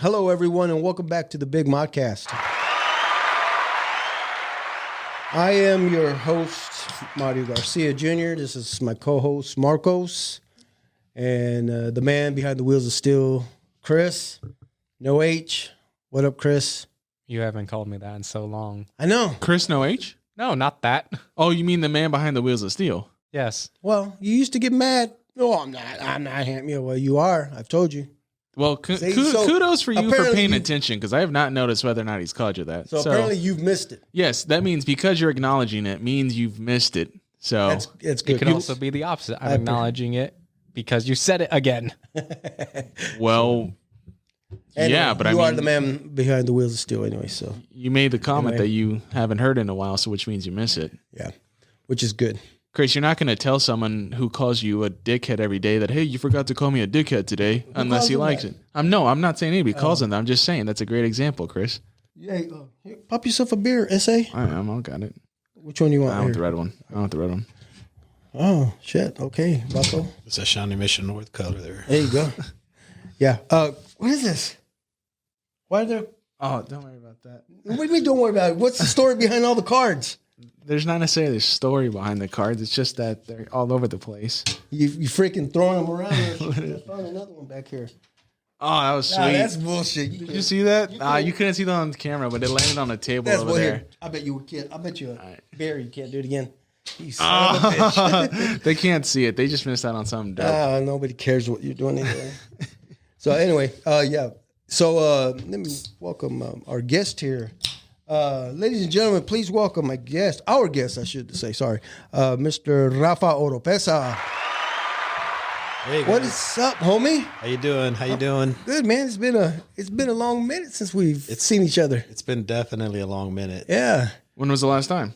Hello, everyone, and welcome back to the Big Modcast. I am your host, Mario Garcia Jr. This is my co-host, Marcos, and the man behind the wheels of steel, Chris. No H. What up, Chris? You haven't called me that in so long. I know. Chris No H? No, not that. Oh, you mean the man behind the wheels of steel? Yes. Well, you used to get mad. No, I'm not. Well, you are. I've told you. Well, kudos for you for paying attention, because I have not noticed whether or not he's called you that. So apparently you've missed it. Yes, that means because you're acknowledging it means you've missed it. So it's good. It could also be the opposite. I'm acknowledging it because you said it again. Well, anyway, yeah, but you are the man behind the wheels of steel anyway. So you made the comment that you haven't heard in a while, so which means you miss it. Yeah, which is good. Chris, you're not going to tell someone who calls you a dickhead every day that, hey, you forgot to call me a dickhead today, unless he likes it. I'm not saying anybody calls him that. I'm just saying that's a great example, Chris. Yeah, here, pop yourself a beer, S.A. I got it. Which one you want? I want the red one. Oh, shit. Okay, Bucko. It's a Shawnee Mission North color there. There you go. Yeah. What is this? Why are there... Oh, don't worry about that. What do you mean don't worry about it? What's the story behind all the cards? There's not necessarily a story behind the cards. It's just that they're all over the place. You freaking throwing them around. I found another one back here. Oh, that was sweet. Nah, that's bullshit. Did you see that? You couldn't see that on the camera, but it landed on the table over there. I bet you can't. I bet you, Barry, you can't do it again. You son of a bitch. They can't see it. They just missed out on something dope. Nobody cares what you're doing anyway. So anyway, yeah. So let me welcome our guest here. Ladies and gentlemen, please welcome our guest, I should say, sorry, Mr. Rafa Oropeza. Hey, what is up, homie? How you doing? Good, man. It's been a long minute since we've seen each other. It's been definitely a long minute. Yeah. When was the last time?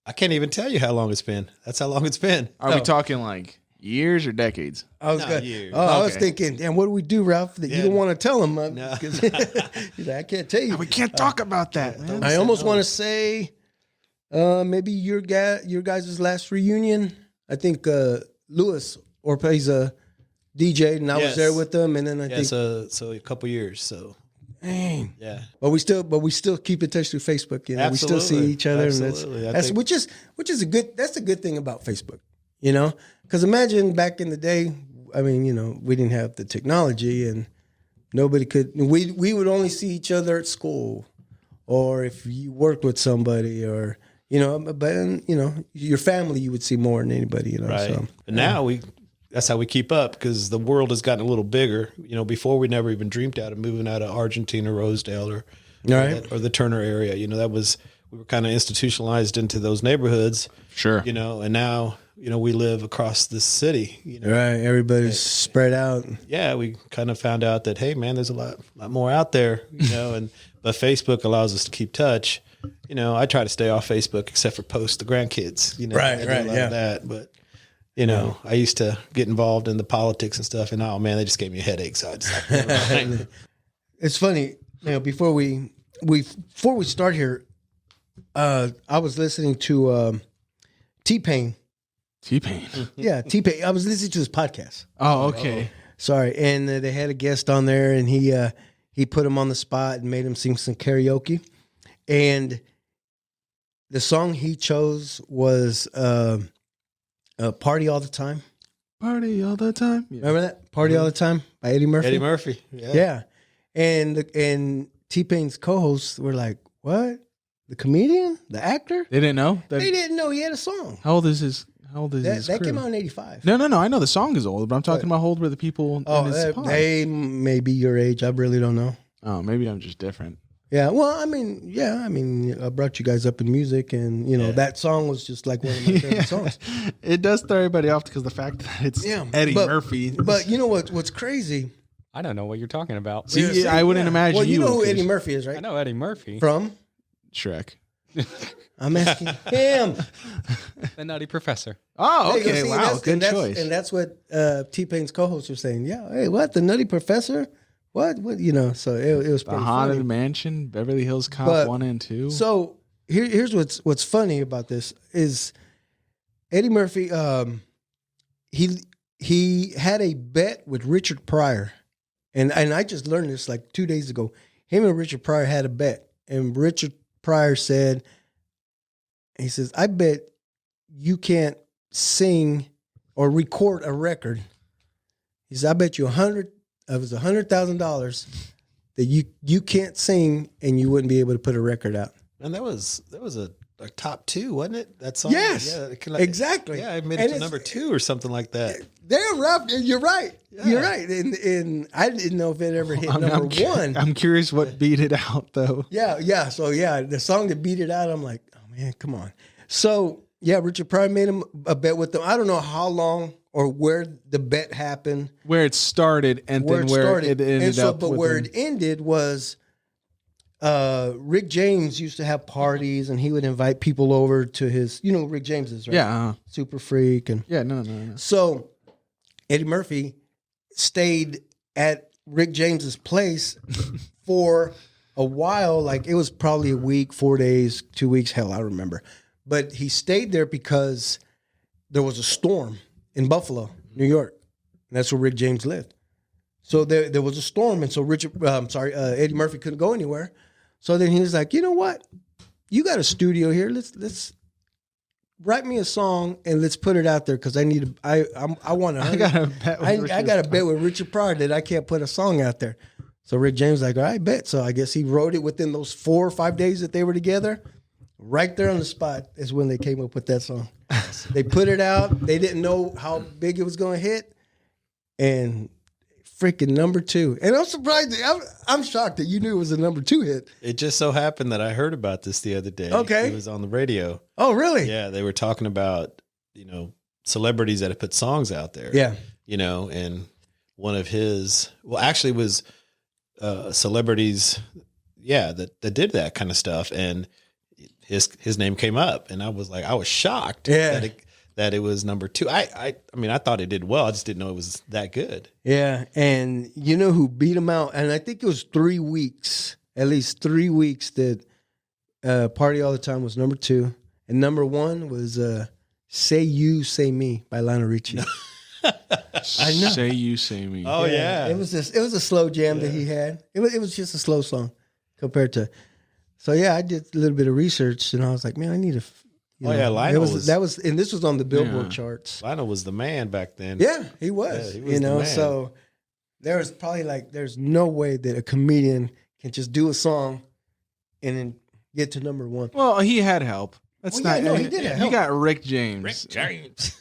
I can't even tell you how long it's been. That's how long it's been. Are we talking like years or decades? Years. I was thinking, damn, what do we do, Ralph, that you don't want to tell him? No. He's like, I can't tell you. We can't talk about that, man. I almost want to say maybe your guys' last reunion. I think Louis Oropeza DJ'd, and I was there with them, and then I think so a couple years. So dang, yeah, but we still keep in touch through Facebook. You know, absolutely. We still see each other, absolutely. and which is a good. That's a good thing about Facebook. You know, because imagine back in the day. I mean, you know, we didn't have the technology, and nobody could. We would only see each other at school, or if you worked with somebody, or you know, but you know, your family you would see more than anybody. You know, right. So, and now that's how we keep up, because the world has gotten a little bigger. You know, before we never even dreamed out of moving out of Argentina, Rosedale, or the Turner area. You know, we were kind of institutionalized into those neighborhoods. Sure. You know, and now, you know, we live across the city. You know, right? Everybody's spread out. Yeah, we kind of found out that, hey, man, there's a lot more out there. You know, but Facebook allows us to keep touch. You know, I try to stay off Facebook except for post the grandkids. You know, right, yeah. That, but. You know, I used to get involved in the politics and stuff, and oh man, they just gave me a headache. So I just like, it's funny, you know. Before we start here, I was listening to T-Pain. T-Pain. Yeah, T-Pain. I was listening to his podcast. Oh, okay. Sorry, and they had a guest on there, and he put him on the spot and made him sing some karaoke, and the song he chose was. Party All the Time. Party all the time. Yeah. Remember that? Party All the Time by Eddie Murphy? Eddie Murphy. Yeah. Yeah. And T-Pain's co-hosts were like, what? The comedian? The actor? They didn't know? They didn't know he had a song. How old is his That crew? came out in 85. No. I know the song is old, but I'm talking about how old were the people in his pod? They may be your age. I really don't know. Oh, maybe I'm just different. Yeah, well, I mean, I brought you guys up in music, and you know that song was just like one of my favorite songs. It does throw everybody off because the fact that it's Eddie Murphy. But you know what's crazy? I don't know what you're talking about. See, I wouldn't imagine. Well, you know who would, Eddie Murphy is, right? I know Eddie Murphy from Shrek. I'm asking him. The Nutty Professor. Oh, okay. See, wow, good choice. And that's what T-Pain's co-hosts were saying. Yeah, hey, what, the Nutty Professor? What? You know, so it was pretty The Haunted funny. Mansion, Beverly Hills Cop 1 and 2. So here's what's funny about this is Eddie Murphy. He had a bet with Richard Pryor, And I just learned this like 2 days ago. Him and Richard Pryor had a bet. And Richard Pryor said, he says, I bet you can't sing or record a record. He said, I bet you $100,000 that you can't sing and you wouldn't be able to put a record out. And that was a top 2, wasn't it? That song. Yes, exactly. Yeah, I made it to number 2 or something like that. Damn, Rob, you're right. Yeah. You're right. And I didn't know if it ever hit number 1. I'm curious what beat it out though. Yeah. So the song that beat it out, I'm like, oh man, come on. So yeah, Richard Pryor made him a bet with them. I don't know how long or where the bet happened, Where it started and then where it ended up. But where it ended was Rick James used to have parties and he would invite people over to his, Rick James is, right? Yeah. Super Freak. And No. so Eddie Murphy stayed at Rick James's place for a while. Like it was probably a week, 4 days, 2 weeks. Hell, I don't remember. But he stayed there because there was a storm in Buffalo, New York. And that's where Rick James lived. So there was a storm. And so Eddie Murphy couldn't go anywhere. So then he was like, you know what? You got a studio here. Let's write me a song and let's put it out there because I want to. I got a bet. I got a bet with Richard Pryor that I can't put a song out there. So Rick James was like, all right, bet. So I guess he wrote it within those 4 or 5 days that they were together. Right there on the spot is when they came up with that song. They put it out. They didn't know how big it was going to hit. And freaking number 2. And I'm surprised. I'm shocked that you knew it was a number 2 hit. It just so happened that I heard about this the other day. Okay. It was on the radio. Oh, really? Yeah, they were talking about, celebrities that have put songs out there. Yeah. And one of his, actually was celebrities, that did that kind of stuff. And his name came up and I was shocked that it was number 2. I mean, I thought it did well. I just didn't know it was that good. Yeah. And you know who beat him out? And I think it was 3 weeks, at least 3 weeks that Party All the Time was number 2. And number 1 was Say You, Say Me by Lionel Richie. I know. Say You, Say Me. Oh, yeah. It was a slow jam that he had. It was just a slow song compared to. So yeah, I did a little bit of research and I was like, man, I need to. Lionel was, and this was on the Billboard charts. Lionel was the man back then. Yeah, he was. Yeah, he was the man. So there was probably there's no way that a comedian can just do a song and then get to number 1. Well, he had help. That's not. No, he did have help. He got Rick James.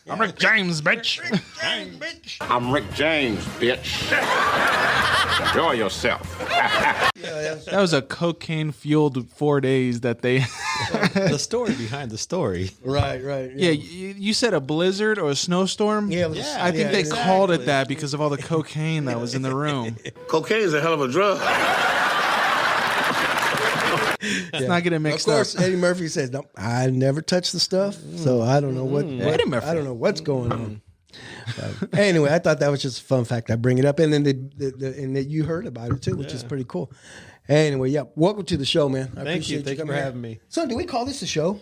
I'm Rick James, bitch. I'm Rick James, bitch. Enjoy yourself. That was a cocaine-fueled 4 days that they. The story behind the story. Right. Yeah, you said a blizzard or a snowstorm. Yeah, I think they called it that because of all the cocaine that was in the room. Cocaine is a hell of a drug. Let's not get it mixed up. Of course, Eddie Murphy says, "No, I never touched the stuff, so I don't know what Eddie Murphy. I don't know what's going on." Anyway, I thought that was just a fun fact. I bring it up, and then and that you heard about it too, which is pretty cool. Anyway, welcome to the show, man. Thank you. Thank you for having me. So, do we call this a show?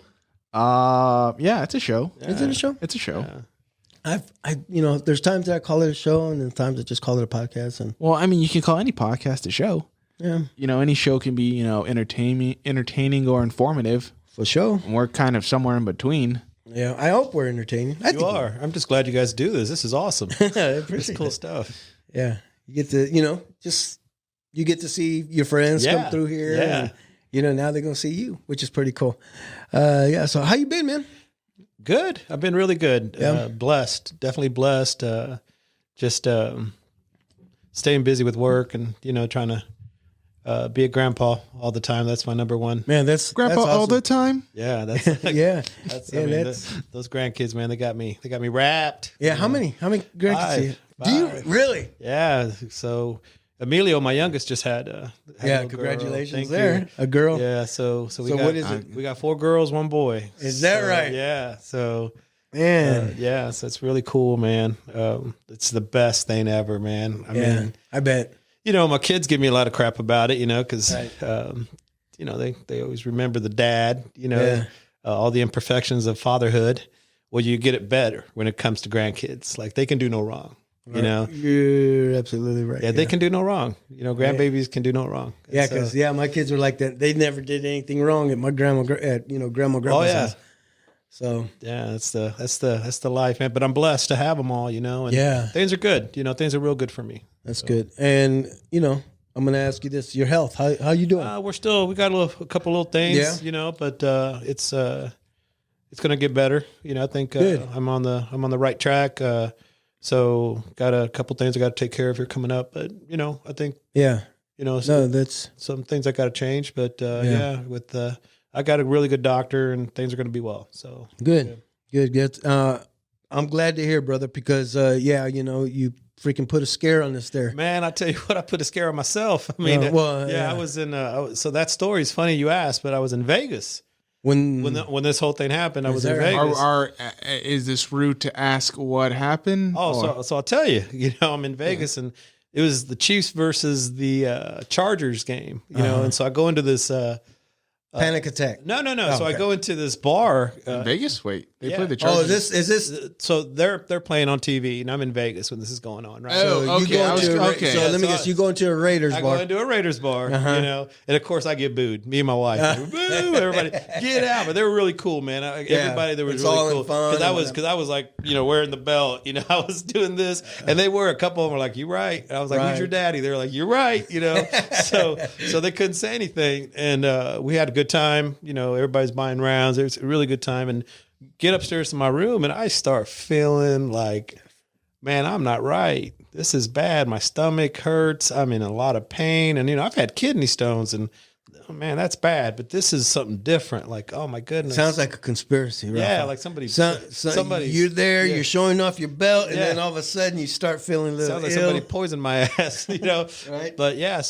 Yeah, it's a show. Is it a show? It's a show. Yeah. There's times that I call it a show, and then times I just call it a podcast. And Well, I mean, you can call any podcast a show. yeah, Any show can be, entertaining or informative. for sure. And we're kind of somewhere in between. Yeah, I hope we're entertaining. You are. I'm just glad you guys do this. This is awesome. I It's appreciate cool it. stuff. Yeah, you get to, you get to see your friends come through here. Yeah. And, now they're gonna see you, which is pretty cool. So how you been, man? Good. I've been really good. Yeah. Blessed. Definitely blessed. Just staying busy with work and trying to be a grandpa all the time. That's my number one. Man, that's Grandpa that's all awesome. the time? Yeah, that's Yeah, that's. Yeah, I mean, that's- those grandkids, man, they got me wrapped. yeah. How many grandkids do you? Five. Do you really? Yeah. So Emilio, my youngest, just had a little girl. Congratulations Thank there, you. a girl. Yeah. So we So got, what is it? We got 4 girls, 1 boy. Is that right? Yeah. So. Man, Yeah, so it's really cool, man. It's the best thing ever, man. I mean, I bet. my kids give me a lot of crap about it, because, Right. they always remember the dad, Yeah. all the imperfections of fatherhood. Well, you get it better when it comes to grandkids. Like, they can do no wrong. You know, you're absolutely right. yeah, they can do no wrong. You know, grandbabies can do no wrong. Yeah, because my kids were like that. They never did anything wrong at my grandma's house. So yeah, that's the life, man. But I'm blessed to have them all. You know, and things are good. You know, things are real good for me. That's good. And I'm gonna ask you this: your health. How you doing? We got a couple little things. You know, but it's gonna get better. You know, I think I'm on the right track. So got a couple things I got to take care of here coming up, but I think that's some things I got to change, but I got a really good doctor and things are going to be well. So good. I'm glad to hear, brother, because you freaking put a scare on us there. Man, I tell you what, I put a scare on myself. I mean, I was in. So that story is funny you asked, but I was in Vegas. When this whole thing happened, I was in Vegas. Is this rude to ask what happened? So I'll tell you. I'm in Vegas, and it was the Chiefs versus the Chargers game. And so I go into this panic attack. No. So I go into this bar. In Vegas? Wait, they play the Chargers. Oh, is this? So they're playing on TV, and I'm in Vegas when this is going on, right? Oh, so okay. So let me guess. You go into a Raiders bar. I go into a Raiders bar, and of course I get booed. Me and my wife, boo! Everybody, get out! But they were really cool, man. Everybody, they were really cool because I was like, wearing the belt. I was doing this, and they were. A couple of them were like, "You right?" And I was like, "Who's your daddy?" They were like, "You're right." So they couldn't say anything, and we had a good time. Everybody's buying rounds. It was a really good time, and get upstairs to my room, and I start feeling like, man, I'm not right. This is bad. My stomach hurts. I'm in a lot of pain, and I've had kidney stones, and oh, man, that's bad. But this is something different. Like, oh my goodness, sounds like a conspiracy, right? Yeah, like somebody. You're there. Yeah. You're showing off your belt, and then all of a sudden you start feeling a little sounds like ill. Somebody poisoned my ass, Right? But yeah,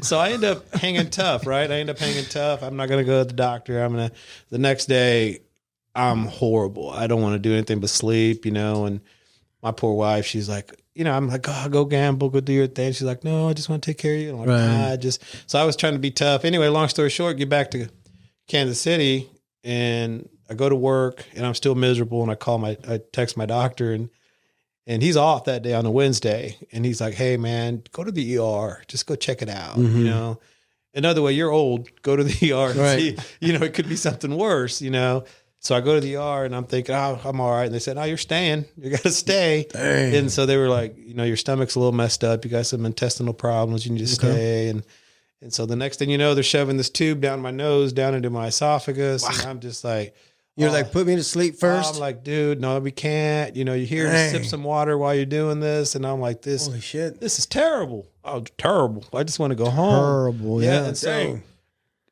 so I end up hanging tough, right? I'm not going to go to the doctor. The next day, I'm horrible. I don't want to do anything but sleep, and my poor wife, she's like, I'm like, oh, go gamble, go do your thing. She's like, no, I just want to take care of you. I'm like, so I was trying to be tough. Anyway, long story short, get back to Kansas City, and I go to work, and I'm still miserable, and I text my doctor, and he's off that day on a Wednesday. And he's like, hey, man, go to the ER. Just go check it out. Mm-hmm. Another way, you're old. Go to the ER and right. see, it could be something worse, So I go to the ER and I'm thinking, oh, I'm all right. And they said, oh, you're staying. You got to stay. Dang. And so they were like, your stomach's a little messed up. You got some intestinal problems. You need to stay. And so the next thing you know, they're shoving this tube down my nose, down into my esophagus. And I'm just like, you're like, put me to sleep first. I'm like, dude, no, we can't. You're here to sip some water while you're doing this. And I'm like, holy shit. This is terrible. Oh, terrible. I just want to go home. Terrible. Yeah. And so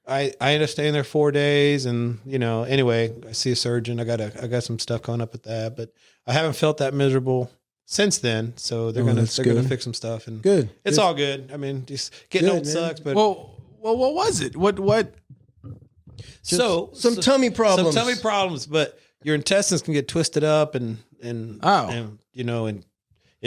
I ended up staying there 4 days. And, anyway, I see a surgeon. I got some stuff coming up with that, but I haven't felt that miserable since then. So they're going to fix some stuff, and good. It's all good. I mean, just getting old sucks, but well, what was it? What? So some tummy problems. Some tummy problems, but your intestines can get twisted up and it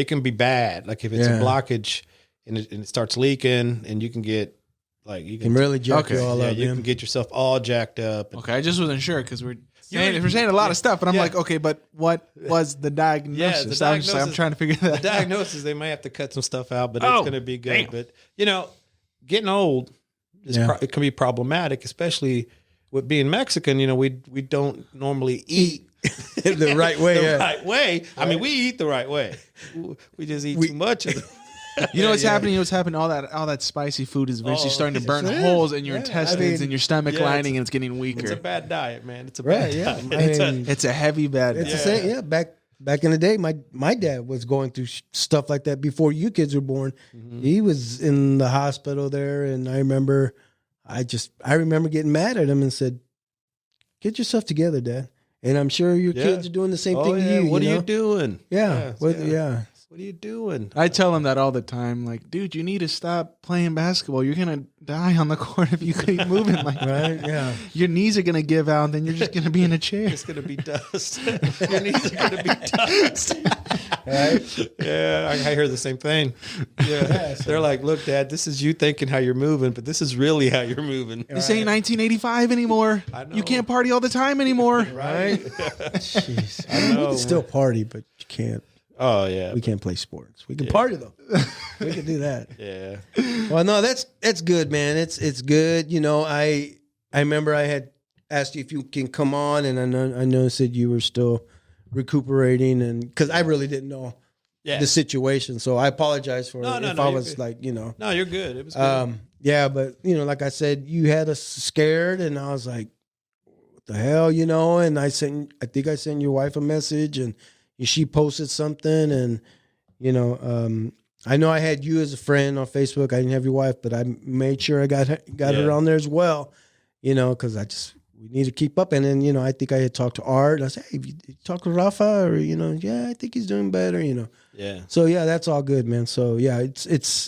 can be bad. Like if it's a blockage and it starts leaking, and you can get you can really jack you all up. You can get yourself all jacked up. Okay, I just wasn't sure because we're saying a lot of stuff, but I'm like, okay, but what was the diagnosis? Yeah, the diagnosis, I'm trying to figure that out. The diagnosis, they might have to cut some stuff out, but it's going to be good. Damn. But getting old it can be problematic, especially with being Mexican. We don't normally eat the right way. Right way. I mean, we eat the right way. We just eat too much of it. What's happening? What's happening? All that spicy food is eventually starting to burn holes in your intestines and your stomach lining, and it's getting weaker. It's a bad diet, man. It's a bad diet. It's a heavy bad diet. It's the same. Yeah, back in the day, my dad was going through stuff like that before you kids were born. Mm-hmm. He was in the hospital there, and I remember getting mad at him and said, "Get yourself together, Dad." And I'm sure your kids are doing the same thing to you. What are you doing? Yeah. What are you doing? I tell him that all the time. Like, dude, you need to stop playing basketball. You're gonna die on the court if you keep moving like that. Right? Yeah. Your knees are gonna give out, and then you're just gonna be in a chair. It's gonna be dust. Your knees are gonna be dust. Right? Yeah, I hear the same thing. Yeah. They're like, look, Dad, this is you thinking how you're moving, but this is really how you're moving. This ain't 1985 anymore. I know. You can't party all the time anymore. Right? Jeez. I know. We can still party, but you can't. Oh, yeah. We can't play sports. We can party though. We can do that. Yeah. Well, no, that's good, man. It's good. You know, I remember I had asked you if you can come on, and I know said you were still recuperating, and because I really didn't know the situation, so I apologize for if I was like, you know. No, you're good. It was good. Yeah, but you know, like I said, you had us scared, and I was like, what the hell, you know? And I think I sent your wife a message, and she posted something, and you know, I know I had you as a friend on Facebook. I didn't have your wife, but I made sure I got her on there as well, you know, because we need to keep up. And then, you know, I think I had talked to Art. I said, hey, you talk to Rafa, or, you know, yeah, I think he's doing better, you know. Yeah. So yeah, that's all good, man. So yeah,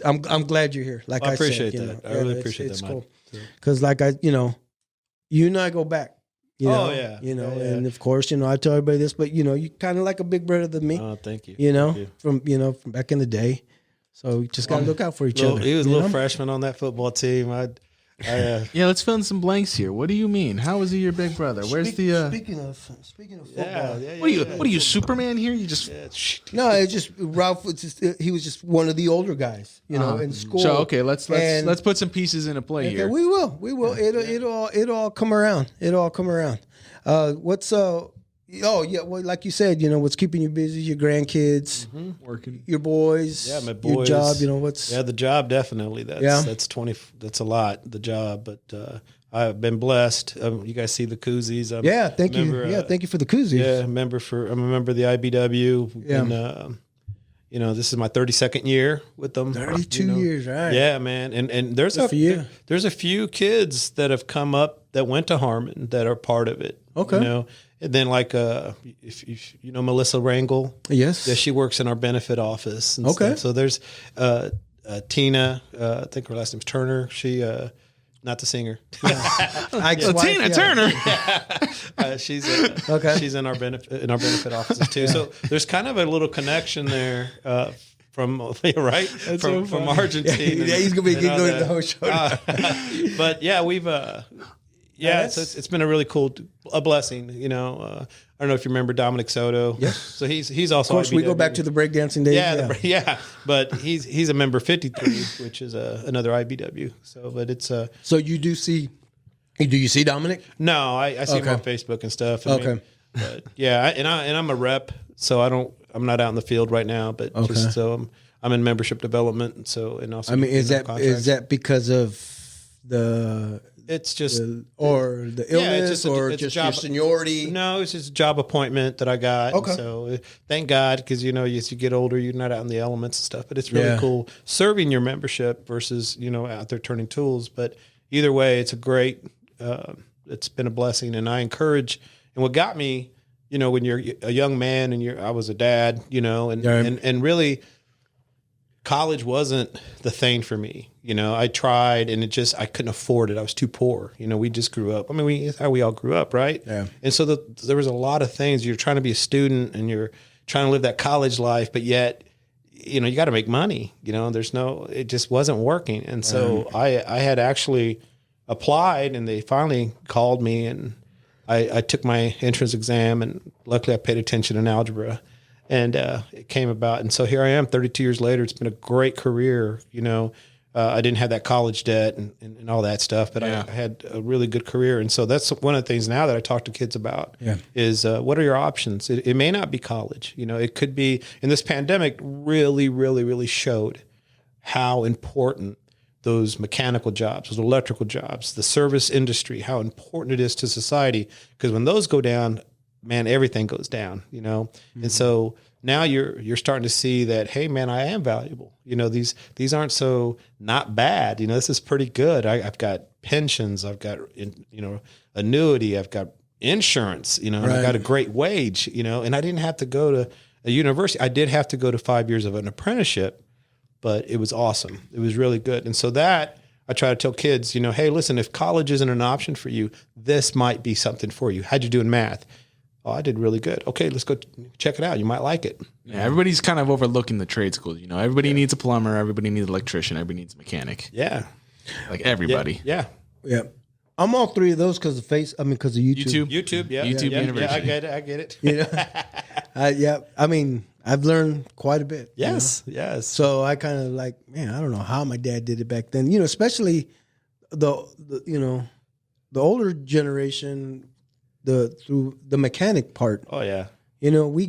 I'm glad you're here. Like I appreciate said, that. You know, I really appreciate that, cool. Mike. Because like you and I go back. You know, yeah. You know, Yeah. and of course, you know, I tell everybody this, but you know, you kind of like a big brother to me. Oh, thank you. You know, Thank you. from back in the day. So you just gotta look out for each other. He was a you little know? freshman on that football team. Yeah, let's fill in some blanks here. What do you mean? How is he your big brother? Where's Speaking of football, What are you, Superman here? You just no, it's just Ralph was he was just one of the older guys, you know, in school. So okay, let's And- put some pieces into play Okay, here. we will. It'll all come around. It'll all come around. Oh yeah, well, like you said, you know, what's keeping you busy? Your grandkids, Working. your boys, Yeah, my your boys. job. You know what's Yeah, the job definitely. That's 20. That's a lot. The job, but I've been blessed. You guys see the koozies. yeah. Thank you. Yeah, thank you for the koozies. Yeah, I'm a member of the IBW. Yeah. And, you know, this is my 32nd year with them. 32 you know. years, right? Yeah, man. And there's Good for you. there's a few kids that have come up that went to Harmon that are part of it. Okay. You know, and then like if you know Melissa Rangel. Yes. Yeah, she works in our benefit office. And Okay. stuff. So there's Tina. I think her last name's Turner. She not the singer. Tina Turner. She's Okay. She's in our benefit offices too. So there's kind of a little connection there from right from Argentina. Yeah, he's gonna be and all doing that. the whole show. But yeah, we've it's been a really cool blessing. You know, I don't know if you remember Dominic Soto. Yes. So he's also Of course, we go IBW. back to the breakdancing days. Yeah. But he's a member 53, which is another IBW. So, but it's So you do you see Dominic? no, I see him Okay. on Facebook and stuff. Okay. But yeah, and I'm a rep, so I'm not out in the field right now, but Okay. just so I'm in membership development, and so and also. I mean, is you know, that contracts. because of the It's just or the illness it's just a- or it's a just job- your seniority? No, it's just a job appointment that I got. Okay. And so thank God, because you know, as you get older, you're not out in the elements and stuff. But it's really Yeah. cool serving your membership versus out there turning tools. But either way, it's a great. It's been a blessing, and I encourage. And what got me, when you're a young man and I was a dad, and really, college wasn't the thing for me. I tried and I couldn't afford it. I was too poor. We just grew up. I mean, how we all grew up, right? Yeah. And so there was a lot of things. You're trying to be a student and you're trying to live that college life, but yet, you got to make money. It just wasn't working. And so I had actually applied, and they finally called me, and I took my entrance exam, and luckily I paid attention in algebra. And it came about. And so here I am 32 years later. It's been a great career. I didn't have that college debt and all that stuff, but I had a really good career. And so that's one of the things now that I talk to kids about is what are your options? It may not be college. It could be, and this pandemic really, really, really showed how important those mechanical jobs, those electrical jobs, the service industry, how important it is to society. Because when those go down, man, everything goes down, And so now you're starting to see that, hey, man, I am valuable. These aren't so not bad. This is pretty good. I've got pensions. I've got, annuity. I've got insurance, and I've got a great wage, and I didn't have to go to a university. I did have to go to 5 years of an apprenticeship, but it was awesome. It was really good. And so that I try to tell kids, hey, listen, if college isn't an option for you, this might be something for you. How'd you do in math? Oh, I did really good. Okay, let's go check it out. You might like it. Yeah, everybody's kind of overlooking the trade schools. You know, everybody needs a plumber, everybody needs an electrician, everybody needs a mechanic. Yeah. Like everybody. Yeah. Yeah. I'm all three of those because of because of YouTube. YouTube, yeah. YouTube University. I get it. You know? I mean, I've learned quite a bit. Yes. You know? Yes. So I kind of like, man, I don't know how my dad did it back then. You know, especially the older generation, through the mechanic part. Oh yeah. You know, we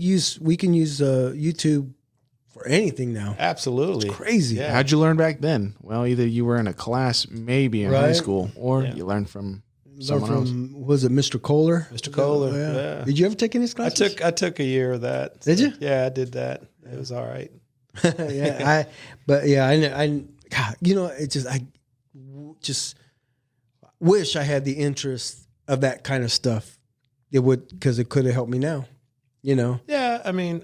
can use YouTube for anything now. Absolutely. It's crazy. Yeah. How'd you learn back then? Well, either you were in a class, maybe in high school, or you learned from someone else. Was it Mr. Kohler? Mr. Kohler. Oh, Yeah. Did you ever take any classes? I took a year of that. Did you? Yeah, I did that. It was all right. Yeah, I God, you know, I just wish I had the interest of that kind of stuff. It would, because it could have helped me now, you know. Yeah, I mean,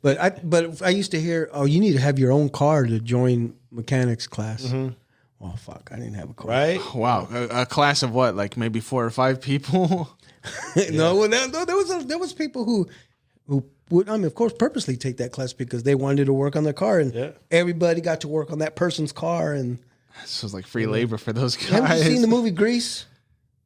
But I used to hear, oh, you need to have your own car to join mechanics class. Mm-hmm. Oh fuck, I didn't have a car. right. Wow, a class of what? Like maybe 4 or 5 people? No, well, there was people who would, I mean, of course, purposely take that class because they wanted to work on their car, and everybody got to work on that person's car. And This was like free labor for those guys. haven't you seen the movie Grease?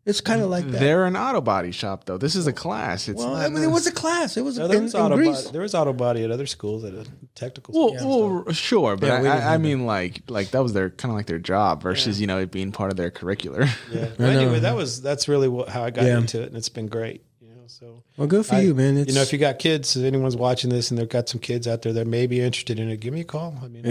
It's kind of like that. They're an auto body shop, though. This is a class. It's Well, not I mean, it was a class. It was No, there was auto Grease. body. There was auto body at other schools, at a technical school. Well, sure, but Yeah, we didn't I have mean, like that was their kind of like their job versus it being part of their curricular. Yeah. Well, anyway, that's really how I got into it, and it's been great. You know, so Well, good for you, man. It's, you know, if you got kids, if anyone's watching this, and they've got some kids out there that may be interested in it, give me a call. I mean,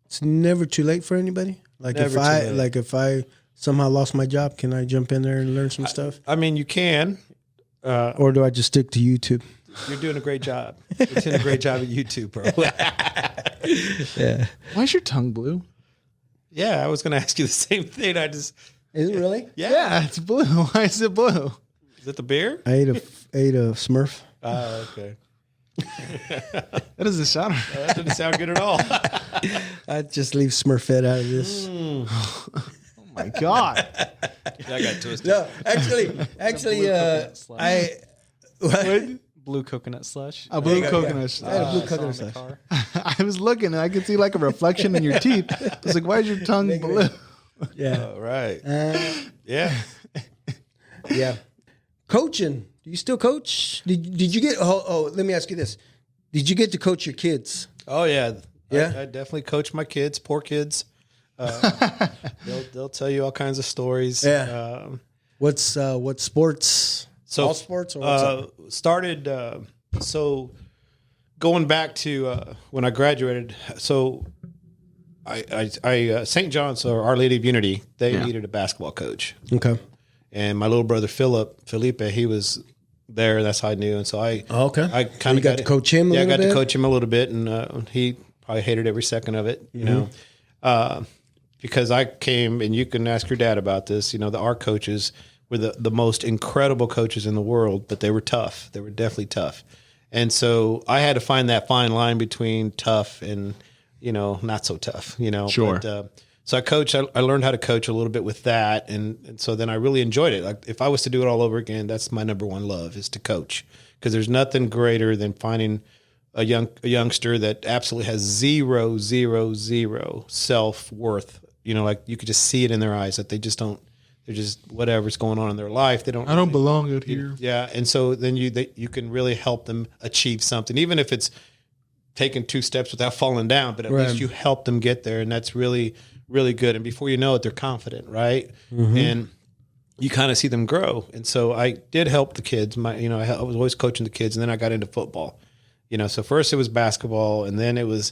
it's never too late for anybody. Like Never too late. if I somehow lost my job, can I jump in there and learn some stuff, I mean, you can. or do I just stick to YouTube? You're doing a great job. You're doing a great job at YouTube, bro. Yeah, Why is your tongue blue? Yeah, I was going to ask you the same thing. is it really? Yeah, it's blue. Why is it blue? Is it the beer? I ate a Smurf. Oh, okay. That doesn't sound. That didn't sound good at all. I just leave Smurfette out of this. Oh my god! I got twisted. No, actually, I Blue coconut slush. A blue Yeah. coconut. I had a blue I saw in coconut the slush. car. I was looking and I could see like a reflection in your teeth. I was like, "Why is your tongue blue?" Yeah, All right. Yeah. yeah. Coaching. Do you still coach? Did you get? Oh, let me ask you this: did you get to coach your kids? Oh yeah. Yeah? I definitely coach my kids. Poor kids. They'll tell you all kinds of stories. Yeah. What sports? So All sports or what's up? started. So going back to when I graduated. So I St. John's or Our Lady of Unity. They needed a basketball coach, Okay. and my little brother Felipe, he was there. That's how I knew, and so I kind you got to coach him. I got bit? to coach him a little bit, and he probably hated every second of it, you know, because I came, and you can ask your dad about this. You know, our coaches were the most incredible coaches in the world, but they were tough. They were definitely tough, and so I had to find that fine line between tough and not so tough. You know, Sure. But, so I learned how to coach a little bit with that, and so then I really enjoyed it. Like if I was to do it all over again, that's my number one love is to coach, because there's nothing greater than finding a youngster that absolutely has zero self-worth. You know, like you could just see it in their eyes that they just don't. They're just whatever's going on in their life. They don't. I don't belong out here. Yeah, and so then you can really help them achieve something, even if it's taking 2 steps without falling down. But at least you help them get there, and that's really, really good. And before you know it, they're confident, right? And you kind of see them grow. And so I did help the kids. I was always coaching the kids, and then I got into football. You know, so first it was basketball, and then it was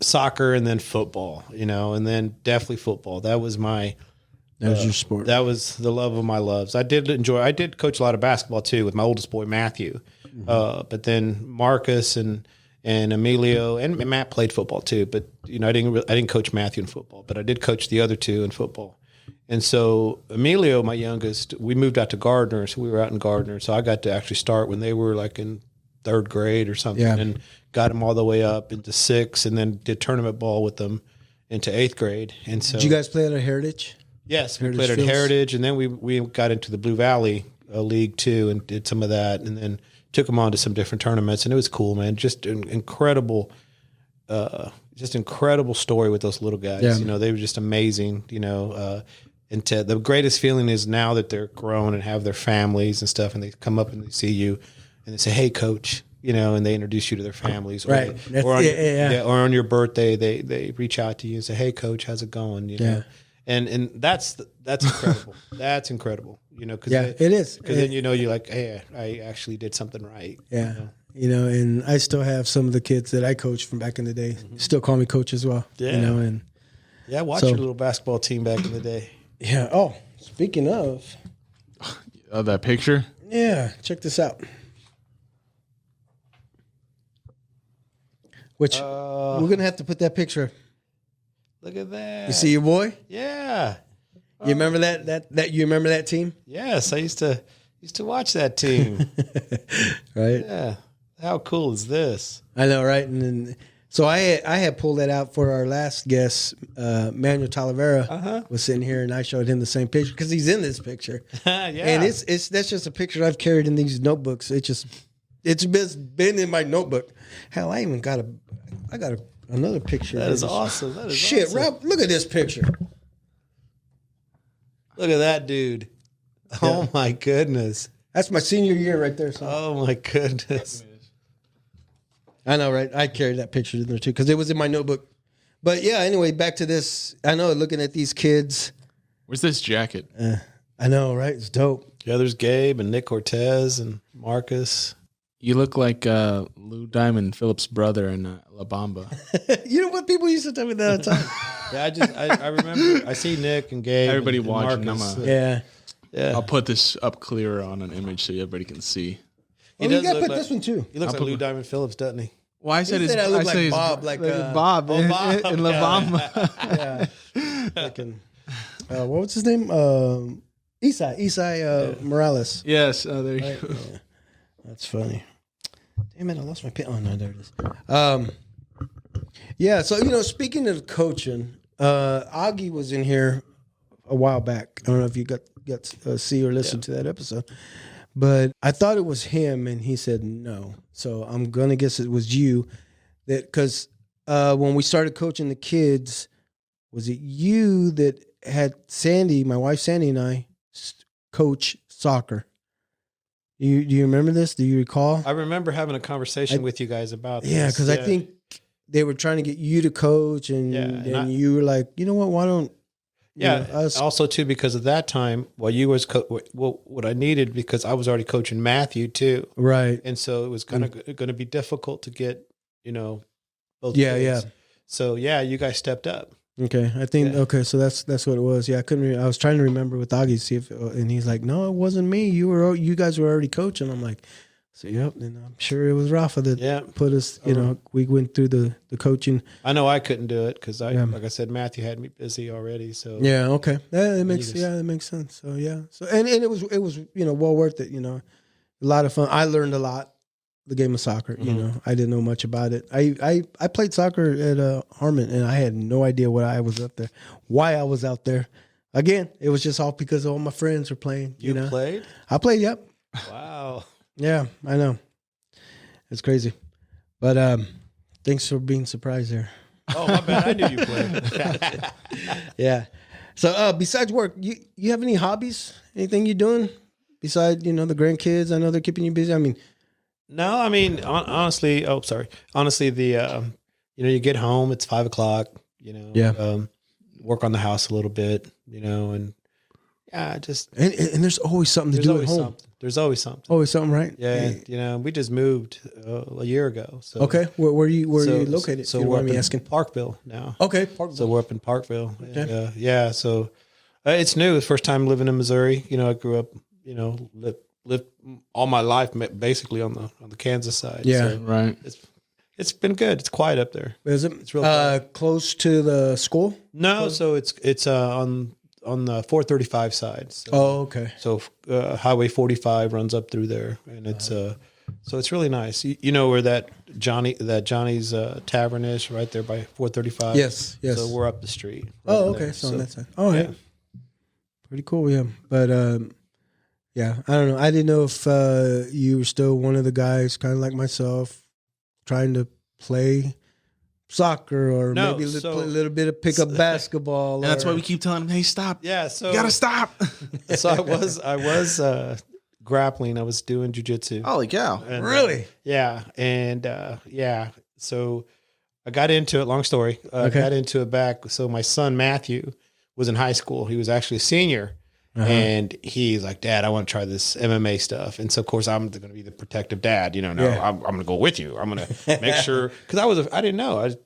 soccer, and then football. You know, and then definitely football. That was your sport. That was the love of my loves. I did coach a lot of basketball too with my oldest boy Matthew, but then Marcus and Emilio and Matt played football too. But I didn't coach Matthew in football, but I did coach the other two in football. And so Emilio, my youngest, we moved out to Gardner, so we were out in Gardner. So I got to actually start when they were like in 3rd grade or something, and got them all the way up into 6th, and then did tournament ball with them into 8th grade. And so Did you guys play at a Heritage? yes, we Heritage played at Fields? Heritage, and then we got into the Blue Valley League Two and did some of that, and then took them on to some different tournaments, and it was cool, man. Just an incredible story with those little guys. Yeah. You know, they were just amazing. You know, and the greatest feeling is now that they're grown and have their families and stuff, and they come up and they see you, and they say, "Hey, coach," you know, and they introduce you to their families, Right. Or on your birthday, they reach out to you and say, "Hey, coach, how's it going?" You know, and that's incredible. That's incredible. You know, because it is. Because then you know you're like, hey, I actually did something right. Yeah. You know, and I still have some of the kids that I coached from back in the day still call me coach as well. Yeah. You know, and I watched your little basketball team back in the day. yeah. Oh, speaking of, That picture. yeah, check this out. Which we're gonna have to put that picture. Look at that. You see your boy? Yeah. You remember that you remember that team? Yes, I used to watch that team. Right. Yeah. How cool is this? I know, right? And then, so I had pulled that out for our last guest, Manuel Talavera was sitting here, and I showed him the same picture because he's in this picture. Yeah. And that's just a picture I've carried in these notebooks. It's been in my notebook. Hell, I even got another picture. That is awesome. That is Shit, awesome. Rob, look at this picture. Look at that dude. Oh my goodness. That's my senior year right there. So. Oh my goodness. I know, right? I carried that picture in there too because it was in my notebook. But yeah, anyway, back to this. I know, looking at these kids. Where's this jacket? I know, right? It's dope. Yeah, there's Gabe and Nick Cortez and Marcus. You look like Lou Diamond Phillips' brother in La Bamba. You know what? People used to tell me that all the time. Yeah, I remember. I see Nick and Gabe. Everybody and watching. Marcus. Yeah. Yeah. I'll put this up clearer on an image so everybody can see. Oh, you got to put this one too. He looks like Lou Diamond Phillips, doesn't he? Well, I said, He said I look like Bob, Bob in La Bamba. Yeah. Fucking, what was his name? Isai Morales. Yes, there you go. Yeah. That's funny. Damn it, I lost my pen. Oh, no, there it is. Yeah, so, speaking of coaching, Augie was in here a while back. I don't know if you got to see or listen to that episode. But I thought it was him, and he said no. So I'm going to guess it was you. Because when we started coaching the kids, was it you that had Sandy, my wife Sandy, and I coach soccer? Do you remember this? Do you recall? I remember having a conversation with you guys about this. Yeah, because I think they were trying to get you to coach, and you were like, you know what? Why don't us? Also, too, because at that time, while you was what I needed, because I was already coaching Matthew too, right? And so it was going to be difficult to get both. Yeah, kids. yeah. So you guys stepped up. Okay, I think so that's what it was. Yeah, I couldn't. I was trying to remember with Augie, see if, and he's like, "No, it wasn't me. You guys were already coaching." I'm like, "So yep." And I'm sure it was Rafa that put us. We went through the coaching. I know I couldn't do it because like I said, Matthew had me busy already. So yeah, okay, that makes sense. So yeah, and it was well worth it. A lot of fun. I learned a lot. The game of soccer, I didn't know much about it. I played soccer at Harmon, and I had no idea why I was out there. Again, it was just all because all my friends were playing. You played? I played. Yep. Wow. Yeah, I know. It's crazy, but thanks for being surprised there. Oh, my bad. I knew you played. Yeah. So besides work, you have any hobbies? Anything you doing besides the grandkids? I know they're keeping you busy. I mean. No, I mean, honestly, the, you get home, it's 5:00, work on the house a little bit, and just. And there's always something to do at home. There's always something. Always something, right? Yeah. We just moved a year ago. So. Okay. Where are you located? So we're up in Parkville now. Okay. Parkville. So we're up in Parkville. Okay. Yeah. So it's new. It's first time living in Missouri. I grew up, lived all my life basically on the Kansas side. Yeah, so right. It's been good. It's quiet up there. Is it? It's real close to the school? No, so it's on the 435 side. So, okay. So Highway 45 runs up through there, and it's so it's really nice. You know where that Johnny's Tavern is, right there by 435. Yes. So we're up the street. Okay. So on that side. Oh, yeah. Pretty cool. Yeah, but. Yeah, I don't know. I didn't know if you were still one of the guys, kind of like myself, trying to play soccer or No, maybe so- play a little bit of pickup basketball. And that's or- why we keep telling him, hey, stop. Yeah, so You gotta stop. So I was grappling. I was doing jujitsu. Holy cow. And, Really? yeah, and yeah. So I got into it. Long story. Okay. Got into it back. So my son Matthew was in high school. He was actually a senior. And he's like, Dad, I want to try this MMA stuff. And so, of course, I'm going to be the protective dad. You know, no, Yeah. I'm going to go with you. I'm going to make sure, because I didn't know. I was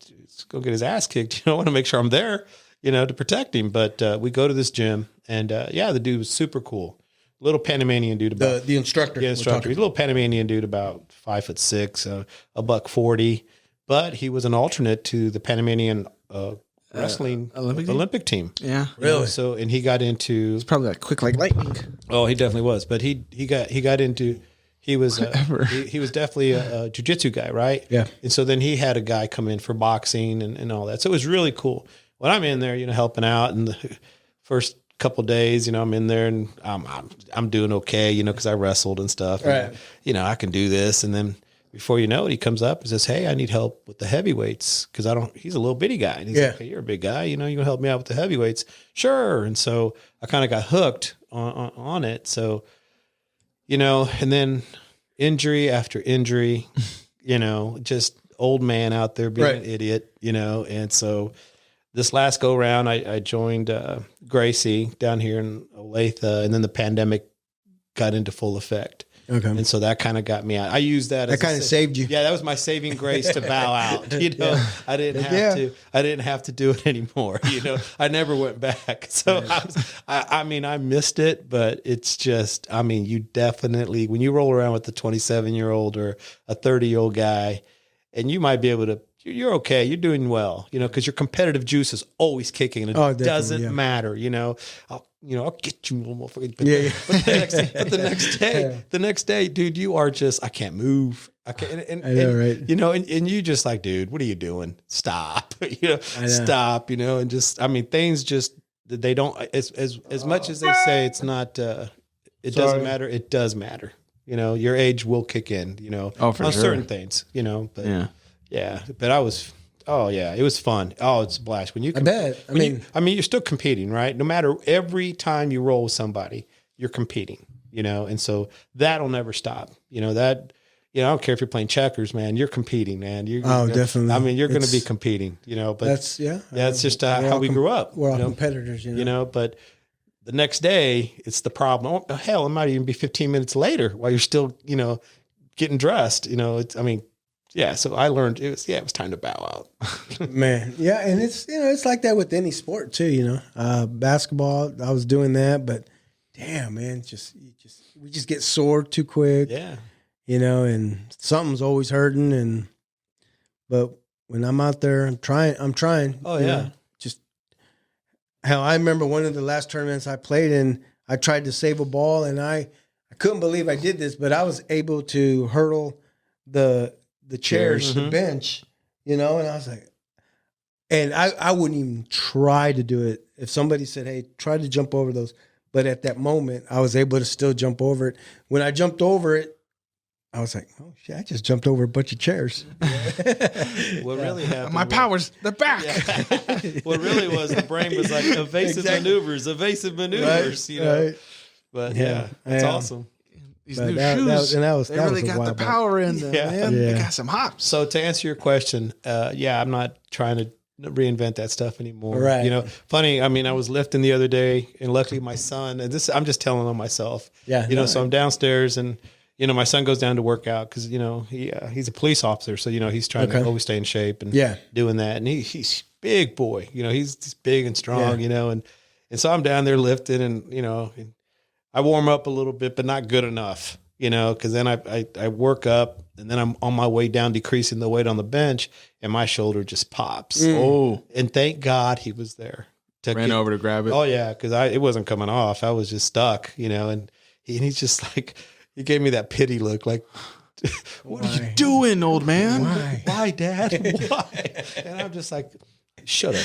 going to get his ass kicked. You know, I want to make sure I'm there, you know, to protect him. But we go to this gym, and yeah, the dude was super cool. Little Panamanian dude. About, The instructor. yeah, instructor. He's a little Panamanian dude, about 5'6", $140. But he was an alternate to the Panamanian wrestling Olympic team. Yeah. Really? So, and he got into Probably like quick like lightning. Oh, he definitely was. But he got into he was he was definitely a jiu-jitsu guy, right? Yeah. And so then he had a guy come in for boxing and all that. So it was really cool. When I'm in there, you know, helping out, and the first couple of days, you know, I'm in there and I'm doing okay, you know, because I wrestled and stuff. Right. And, you know, I can do this, and then before you know it, he comes up and says, "Hey, I need help with the heavyweights because I don't." He's a little bitty guy, and he's like, "Hey, you're a big guy, you know, you can help me out with the heavyweights." Sure. And so I kind of got hooked on it. So, you know, and then injury after injury, you know, just old man out there being an idiot, you know. And so this last go round, I joined Gracie down here in Olathe, and then the pandemic got into full effect. Okay. And so that kind of got me out. I used that as That kind of saved you. Yeah, that was my saving grace to bow out. You know, I didn't have to do it anymore. You know, I never went back. So I mean, I missed it, but it's just, I mean, you definitely, when you roll around with a 27-year-old or a 30-year-old guy, and you might be able to, you're okay. You're doing well, you know, because your competitive juice is always kicking, and it doesn't matter, you know. I'll get you, little motherfucker. But the next day, dude, you are just, I can't move. I can't. And, I know, right? You know, and you just like, dude, what are you doing? Stop. You know, stop. You know, and just, I mean, things just, they don't, as much as they say it's not, it doesn't matter. It does matter. You know, your age will kick in. You know, for sure. certain things. You know, but yeah. But I was. Oh yeah, it was fun. Oh, it's a blast when you. I bet. I mean, you're still competing, right? No matter, every time you roll with somebody, you're competing. You know, and so that'll never stop. You know that. You know, I don't care if you're playing checkers, man. You're competing, man. Definitely. I mean, you're going to be competing. You know, but that's it's just how we grew up. We're all competitors, You know, but the next day, it's the problem. Oh, hell, it might even be 15 minutes later while you're still, you know, getting dressed. You know, yeah, so I learned it was time to bow out. Man, yeah, and it's, you know, it's like that with any sport too, you know. Basketball, I was doing that, but damn, man, we just get sore too quick. Yeah. You know, and something's always hurting, but when I'm out there, I'm trying. Oh you yeah. know, just hell, I remember one of the last tournaments I played in, I tried to save a ball, and I couldn't believe I did this, but I was able to hurdle the chairs, the bench, you know, and I was like, and I wouldn't even try to do it. If somebody said, hey, try to jump over those. But at that moment, I was able to still jump over it. When I jumped over it, I was like, oh shit, I just jumped over a bunch of chairs. What really happened? My powers, they're back. What really was, the brain was like evasive maneuvers, you know. Right. But yeah, it's awesome. These But new that shoes, was they really a got while the back. power in them, man. Yeah. They got some hops. So to answer your question, I'm not trying to reinvent that stuff anymore. Right. You know, funny. I mean, I was lifting the other day, and luckily my son, and this, I'm just telling on myself. Yeah. You know, so I'm downstairs, and you know, my son goes down to work out because you know he's a police officer, so you know he's trying to always stay in shape and doing that, and he's big boy. You know, he's big and strong. You know, and so I'm down there lifting, and you know, and I warm up a little bit, but not good enough. You know, because then I work up, and then I'm on my way down, decreasing the weight on the bench, and my shoulder just pops. Oh, and thank God he was there. Ran over to grab it. Oh yeah, because it wasn't coming off. I was just stuck, you know. And he's just like, he gave me that pity look, like, what are you doing, old man? Why, Dad? Why? And I'm just like, shut up.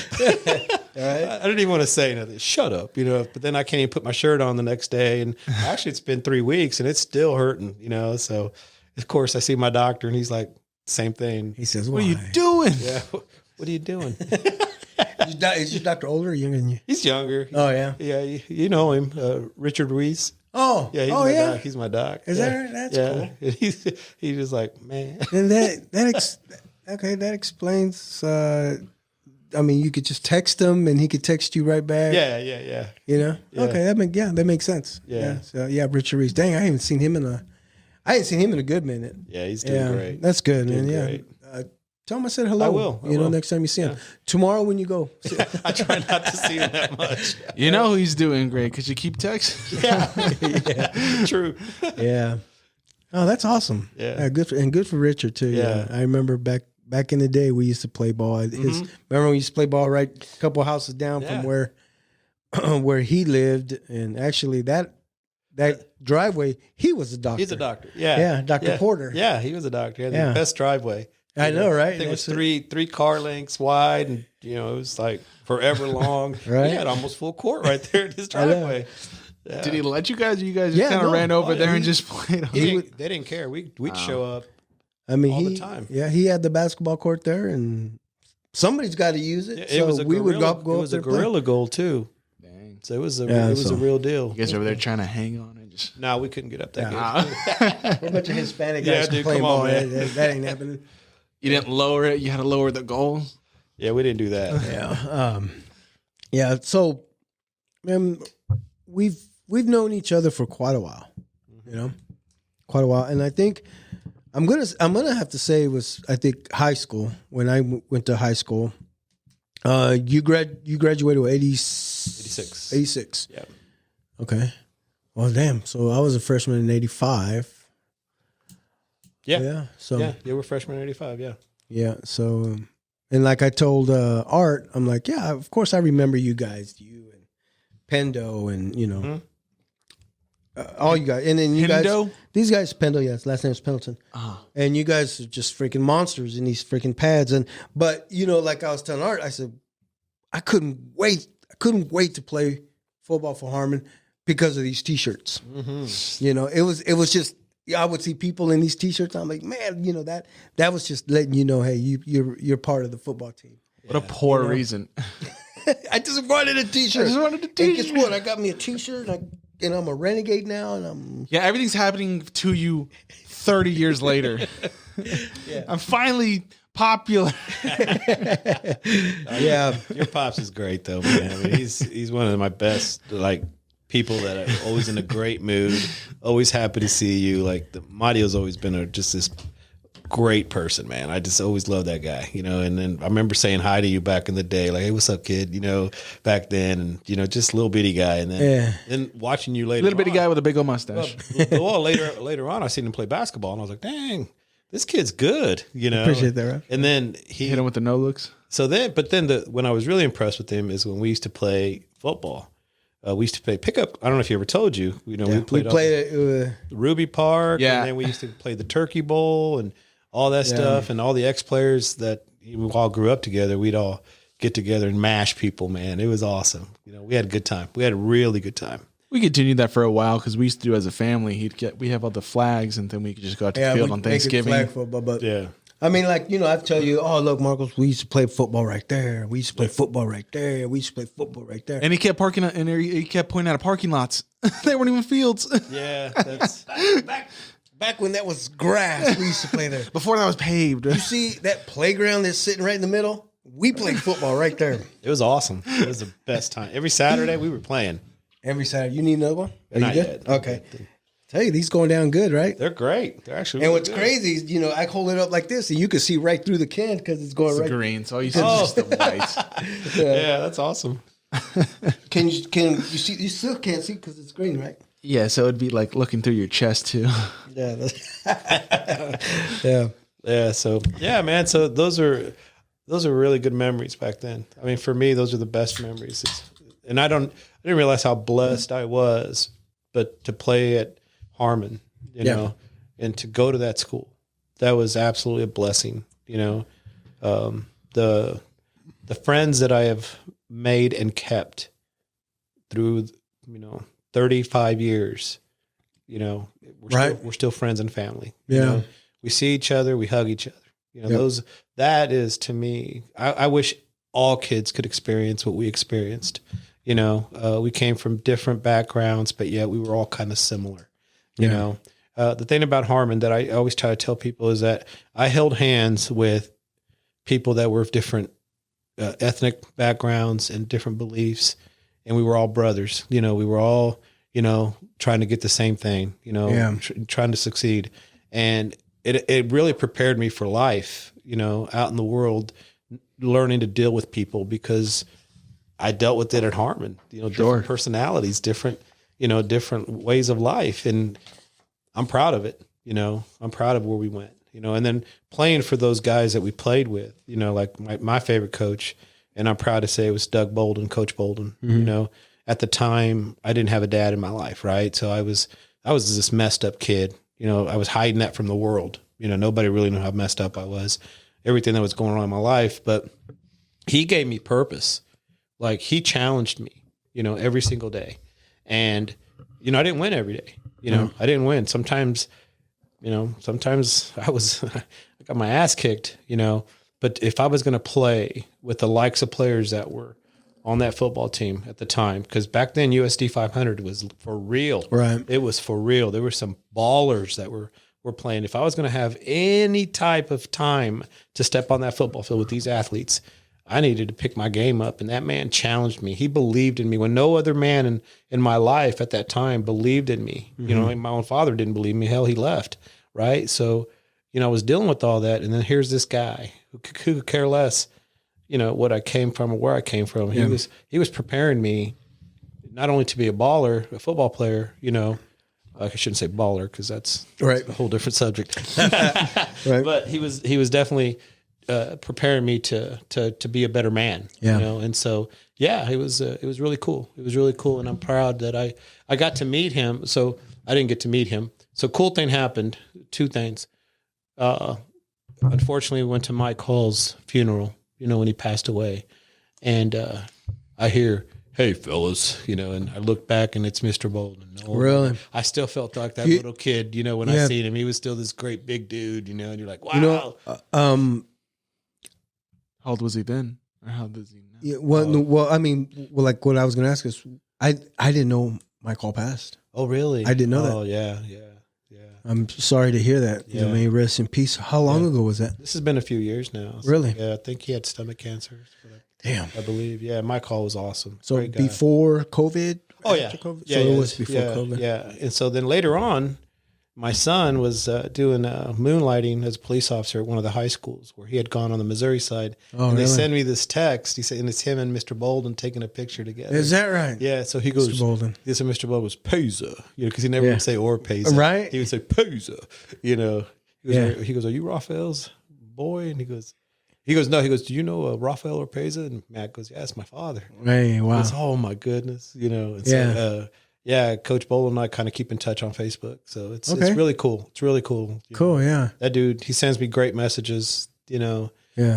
I didn't even want to say nothing. Shut up, but then I can't even put my shirt on the next day. And actually it's been 3 weeks and it's still hurting, So of course I see my doctor and he's like, same thing. He says, What are you doing? Yeah. What are you doing? Is your doctor older or younger than you? He's younger. Oh, yeah. Yeah. You know him, Richard Ruiz. Oh, Yeah. Doc. He's my doc. Is that right? That's cool. He's just like, man. And that explains. You could just text him, and he could text you right back. Yeah. Yeah. Okay, that makes sense. Yeah. So Richard Reese. Dang, I haven't seen him in a good minute. Yeah, he's doing great. That's good, man. Great. Tell him I said hello. I will. Next time you see him. Tomorrow when you go. I try not to see him that much. You know he's doing great because you keep texting. Yeah. True. Yeah. Oh, that's awesome. Yeah. Good for Richard too. Yeah. I remember back in the day we used to play ball. Remember we used to play ball right a couple houses down from where he lived, and actually that driveway, he was a doctor. He's a doctor. Yeah. Yeah, Dr. Porter. Yeah, he was a doctor. He had the best driveway. I know, right? I think it was three car lengths wide, and it was like forever long. Right? He had almost full court right there in his driveway. Yeah. Did he let you guys? You guys just kind of ran over there and just played on They didn't care. We'd show up. I mean, all the time. Yeah, he had the basketball court there, and somebody's got to use it. It was a go it was a gorilla goal too. Dang. So it was a real deal. You guys over there trying to hang on and just. No, we couldn't get up that good. A bunch of Hispanic guys dude, playing come on, ball. man. That ain't happening. You didn't lower it. You had to lower the goal. Yeah, we didn't do that. Yeah. So, we've known each other for quite a while. Quite a while, and I think I'm gonna have to say it was, I think, high school. When I went to high school, you graduated with 86. 86. Yeah. Okay. Well, damn. So I was a freshman in 85. Yeah. Yeah. So Yeah, we're freshmen in 85, yeah. yeah. So, and like I told Art, I'm like, yeah, of course I remember you guys, you and Pendo, and all you guys, and then you Pendo? guys, these guys, Pendo, yeah, his last name is Pendleton, and you guys are just freaking monsters in these freaking pads, but like I was telling Art, I said, I couldn't wait to play football for Harmon because of these T-shirts. It was just. I would see people in these T-shirts. I'm like, man, that was just letting you know, hey, you're part of the football team. What a poor reason. I just wanted a T-shirt. And guess what? I got me a T-shirt, and I'm a renegade now, and I'm. Yeah, everything's happening to you 30 years later. I'm finally popular. Yeah, Your pops is great though, man. I mean, he's one of my best people that are always in a great mood, always happy to see you. Like Mario's always been just this great person, man. I just always loved that guy, And then I remember saying hi to you back in the day, like, "Hey, what's up, kid?" Back then, and just a little bitty guy. And then watching you later, Little bitty guy with a big old mustache. Well, later on, I seen him play basketball, and I was like, "Dang, this kid's good." Appreciate that, right? And then he Hit him with the no looks. When I was really impressed with him is when we used to play football. We used to play pickup. I don't know if he ever told you. We played at Ruby Park, Yeah. and then we used to play the Turkey Bowl and all that stuff, and all the ex-players that we all grew up together. We'd all get together and mash people, man. It was awesome. We had a good time. We had a really good time. We continued that for a while because we used to do as a family. We have all the flags, and then we could just go out to the field on Thanksgiving. Flag football, but Yeah. I mean, I tell you, oh, look, Marcos, we used to play football right there. We used to play football right there. We used to play football right there. And he kept he kept pointing out of parking lots. They weren't even fields. Yeah, that's Back when that was grass, we used to play there. Before that was paved. You see that playground that's sitting right in the middle? We played football right there. it was awesome. It was the best time. Every Saturday we were playing. Every Saturday. You need another one? Are Not you good? yet. Okay. Tell you, these going down good, right? They're great. They're actually And really what's good. crazy is, I hold it up like this, and you can see right through the can because it's going It's right. green, so you said just the white. Yeah, that's awesome. Can you see? You still can't see because it's green, right? Yeah, so it'd be like looking through your chest too. Yeah. Yeah. Yeah. So yeah, man. So those are really good memories back then. I mean, for me, those are the best memories. And I didn't realize how blessed I was, but to play at Harmon, and to go to that school, that was absolutely a blessing. The the friends that I have made and kept through, 35 years, we're still friends and family. Yeah. We see each other, we hug each other. That is, to me, I wish all kids could experience what we experienced. We came from different backgrounds, but yet we were all kind of similar. The thing about Harmon that I always try to tell people is that I held hands with people that were of different ethnic backgrounds and different beliefs, and we were all brothers. We were all, trying to get the same thing, trying to succeed. And it really prepared me for life, out in the world, learning to deal with people, because I dealt with it at Harmon, different personalities, different ways of life. And I'm proud of it. I'm proud of where we went, and then playing for those guys that we played with, like my favorite coach, and I'm proud to say it was Doug Bolden, Coach Bolden. At the time I didn't have a dad in my life. Right. So I was this messed up kid. I was hiding that from the world. Nobody really knew how messed up I was, everything that was going on in my life, but he gave me purpose. Like, he challenged me, every single day. And, I didn't win every day. I didn't win. Sometimes I got my ass kicked, but if I was going to play with the likes of players that were on that football team at the time, because back then USD 500 was for real. Right. It was for real. There were some ballers that were playing. If I was going to have any type of time to step on that football field with these athletes, I needed to pick my game up, and that man challenged me. He believed in me when no other man in my life at that time believed in me. My own father didn't believe me. Hell, he left. Right. So, I was dealing with all that. And then here's this guy who could care less, what I came from or where I came from. Yeah. He was preparing me not only to be a football player, I shouldn't say baller, because that's a whole different subject. Right. But he was definitely preparing me to be a better man. Yeah. And so, it was really cool. It was really cool. And I'm proud that I got to meet him. So I didn't get to meet him. So cool thing happened. Two things. Unfortunately, we went to Mike Hall's funeral, when he passed away. And I hear, "Hey, fellas," and I look back and it's Mr. Bolden. Really? I still felt like that little kid, when I seen him. He was still this great big dude, and you're like, wow. How old was he then? Or how old is he now? Yeah, like what I was going to ask is, I didn't know Mike Hall passed. Oh, really? I didn't know that. Oh, yeah. I'm sorry to hear that. Yeah. May he rest in peace. How long ago was that? This has been a few years now. So, Really? Yeah, I think he had stomach cancer. Damn. I believe. Yeah, Mike Hall was awesome. So Great guy. before COVID? Oh, yeah. After COVID? Yeah, So yeah, it was before COVID. Yeah. And so then later on, my son was doing moonlighting as a police officer at one of the high schools where he had gone on the Missouri side. Oh, and they really? send me this text. He said, and it's him and Mr. Bolden taking a picture together. Is that right? Yeah. So he goes, Mr. Bolden. This and Mr. Bolden was Peza, because he never would say Oropeza. Right. He would say Peza, He goes, "Are you Raphael's boy?" And he goes, "No." He goes, "Do you know Rafael Oropeza?" And Matt goes, "Yeah, that's my father." Hey, wow. He goes, "Oh my goodness," And Yeah. so, Coach Bolden and I kind of keep in touch on Facebook. So it's really cool. It's really cool. Cool, yeah. That dude, he sends me great messages, Yeah.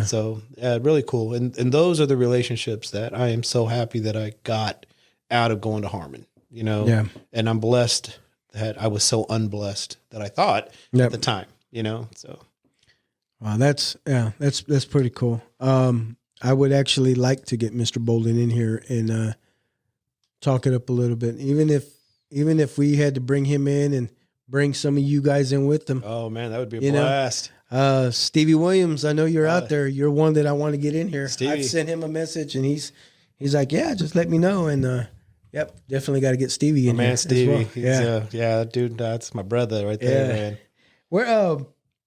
So really cool. And those are the relationships that I am so happy that I got out of going to Harmon, Yeah. And I'm blessed that I was so unblessed that I thought at the time, so. Wow, that's pretty cool. I would actually like to get Mr. Bolden in here and talk it up a little bit. Even if we had to bring him in and bring some of you guys in with him. Oh man, that would be a blast. Stevie Williams, I know you're out there. You're one that I want to get in here. Stevie. I've sent him a message and he's like, yeah, just let me know. And yep, definitely got to get Stevie in here. Man, Stevie. Well. Yeah, dude, that's my brother right there, man. Where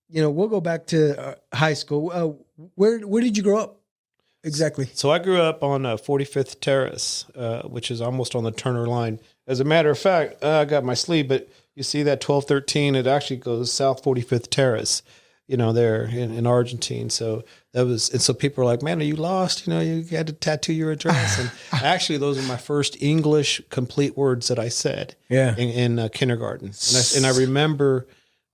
we'll go back to high school. Where did you grow up exactly? So I grew up on 45th Terrace, which is almost on the Turner line. As a matter of fact, I got my sleeve, but you see that 1213, it actually goes South 45th Terrace, there in Argentine. So so people are like, "Man, are you lost? You had to tattoo your address." And actually, those are my first English complete words that I said in kindergarten. And I remember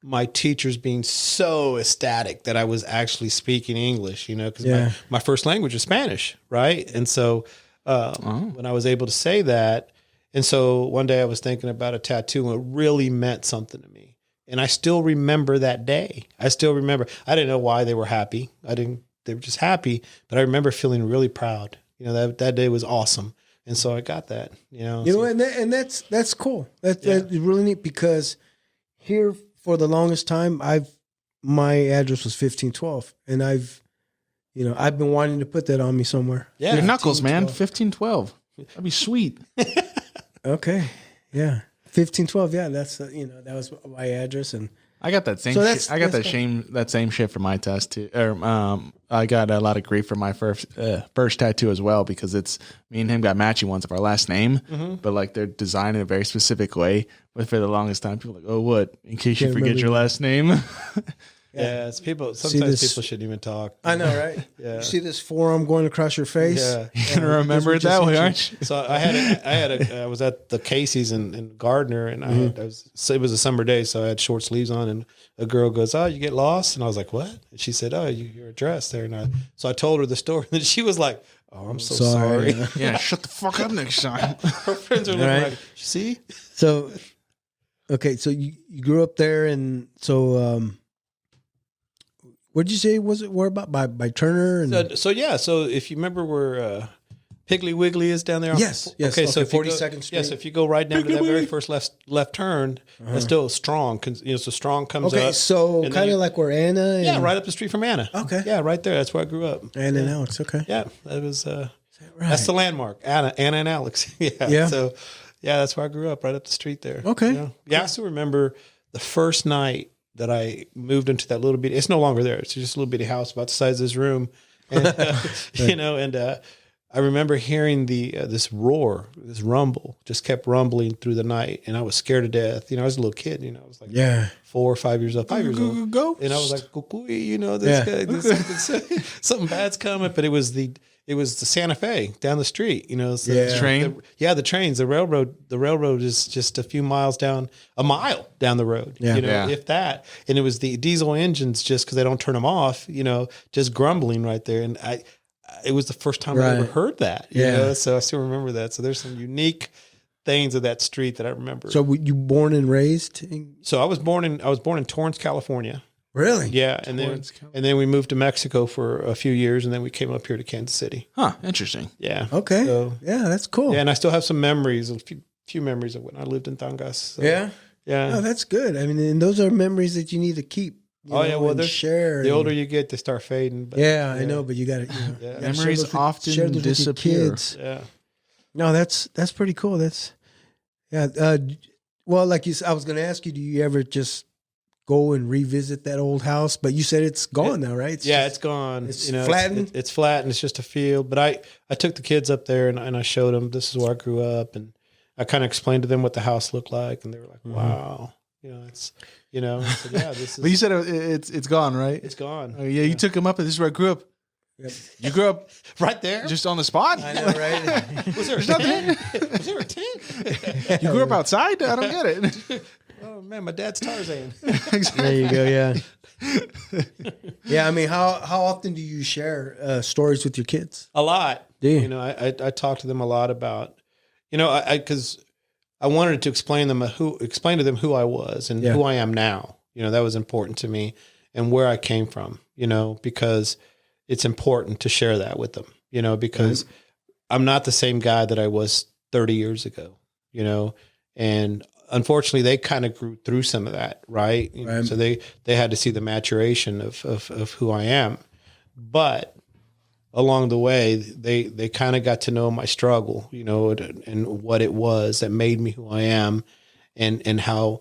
my teachers being so ecstatic that I was actually speaking English, because my first language is Spanish, right? And so when I was able to say that, and so one day I was thinking about a tattoo and it really meant something to me. And I still remember that day. I didn't know why they were happy. They were just happy, but I remember feeling really proud. That day was awesome. And so I got that, and that's cool. That's really neat because here for the longest time, my address was 1512 and I've been wanting to put that on me somewhere. Yeah. Your knuckles, man. 1512. That'd be sweet. Okay. Yeah. 1512. Yeah. That's, that was my address. And I got that same shit. I got that same shit for my test too. I got a lot of grief for my first tattoo as well because it's me and him got matching ones of our last name, but like they're designed in a very specific way. But for the longest time, people were like, oh, what? In case you forget your last name. Yeah, it's people. Sometimes people shouldn't even talk. I know, right? Yeah. You see this forearm going across your face? Yeah. You're gonna remember it that way, aren't you? So I was at the Casey's in Gardner, and it was a summer day, so I had short sleeves on, and a girl goes, "Oh, you get lost?" And I was like, "What?" And she said, "Oh, your address there." And so I told her the story, and she was like, "Oh, I'm so sorry." Yeah, shut the fuck up next time. Her friends are looking like, "See?" So, okay, so you grew up there, and so. What did you say? Was it where about by Turner? And So if you remember where Piggly Wiggly is down there. Yes. Okay, so 42nd Street. Yes, if you go right down to that very first left turn, that's still Strong. So Strong comes up. Okay, so kind of like where Anna. And, yeah, right up the street from Anna. Okay. Yeah, right there. That's where I grew up. Anna and Alex. Okay. Yeah, that was. Right. That's the landmark. Anna and Alex. Yeah. So, that's where I grew up, right up the street there. Okay. Yeah, I still remember the first night that I moved into that little bitty. It's no longer there. It's just a little bitty house about the size of this room, and I remember hearing this roar, this rumble, just kept rumbling through the night, and I was scared to death. I was a little kid. I was like 4 or 5 years old, 5 years old, and I was like, something bad's coming. But it was the Santa Fe down the street. The train. The trains. The railroad is just a mile down the road. If that. And it was the diesel engines, just because they don't turn them off. Just grumbling right there, and it was the first time I ever heard that. So I still remember that. So there's some unique things of that street that I remember. So were you born and raised? So I was born in Torrance, California. Really? Yeah, and then we moved to Mexico for a few years, and then we came up here to Kansas City. Huh? Interesting. Yeah. Okay. So, yeah, that's cool. Yeah, and I still have some memories, a few memories of when I lived in Tangas. So, yeah. Yeah. Oh, that's good. I mean, and those are memories that you need to keep. Share. The older you get, they start fading. But, I know, but you got to. Memories often disappear. Yeah. No, that's pretty cool. That's well, like you said, I was going to ask you, do you ever just go and revisit that old house? But you said it's gone now, right? It's gone. It's flattened. It's flat, and it's just a field. But I took the kids up there and I showed them this is where I grew up, and I kind of explained to them what the house looked like, and they were like, "Wow." It's, so this is. But you said it's gone, right? It's gone. Oh, yeah, you took him up, and this is where I grew up. Yep. You grew up right there, just on the spot. I know, right? Was there a tent? Was there a tent? You grew up outside? I don't get it. Oh man, my dad's Tarzan. There you go. Yeah. Yeah. I mean, how often do you share stories with your kids? A lot. Do you? I talk to them a lot about, because I wanted to explain to them who I was and who I am now. That was important to me, and where I came from. Because it's important to share that with them. Because I'm not the same guy that I was 30 years ago. And unfortunately, they kind of grew through some of that, right? So they had to see the maturation of who I am, but along the way, they kind of got to know my struggle, and what it was that made me who I am, and how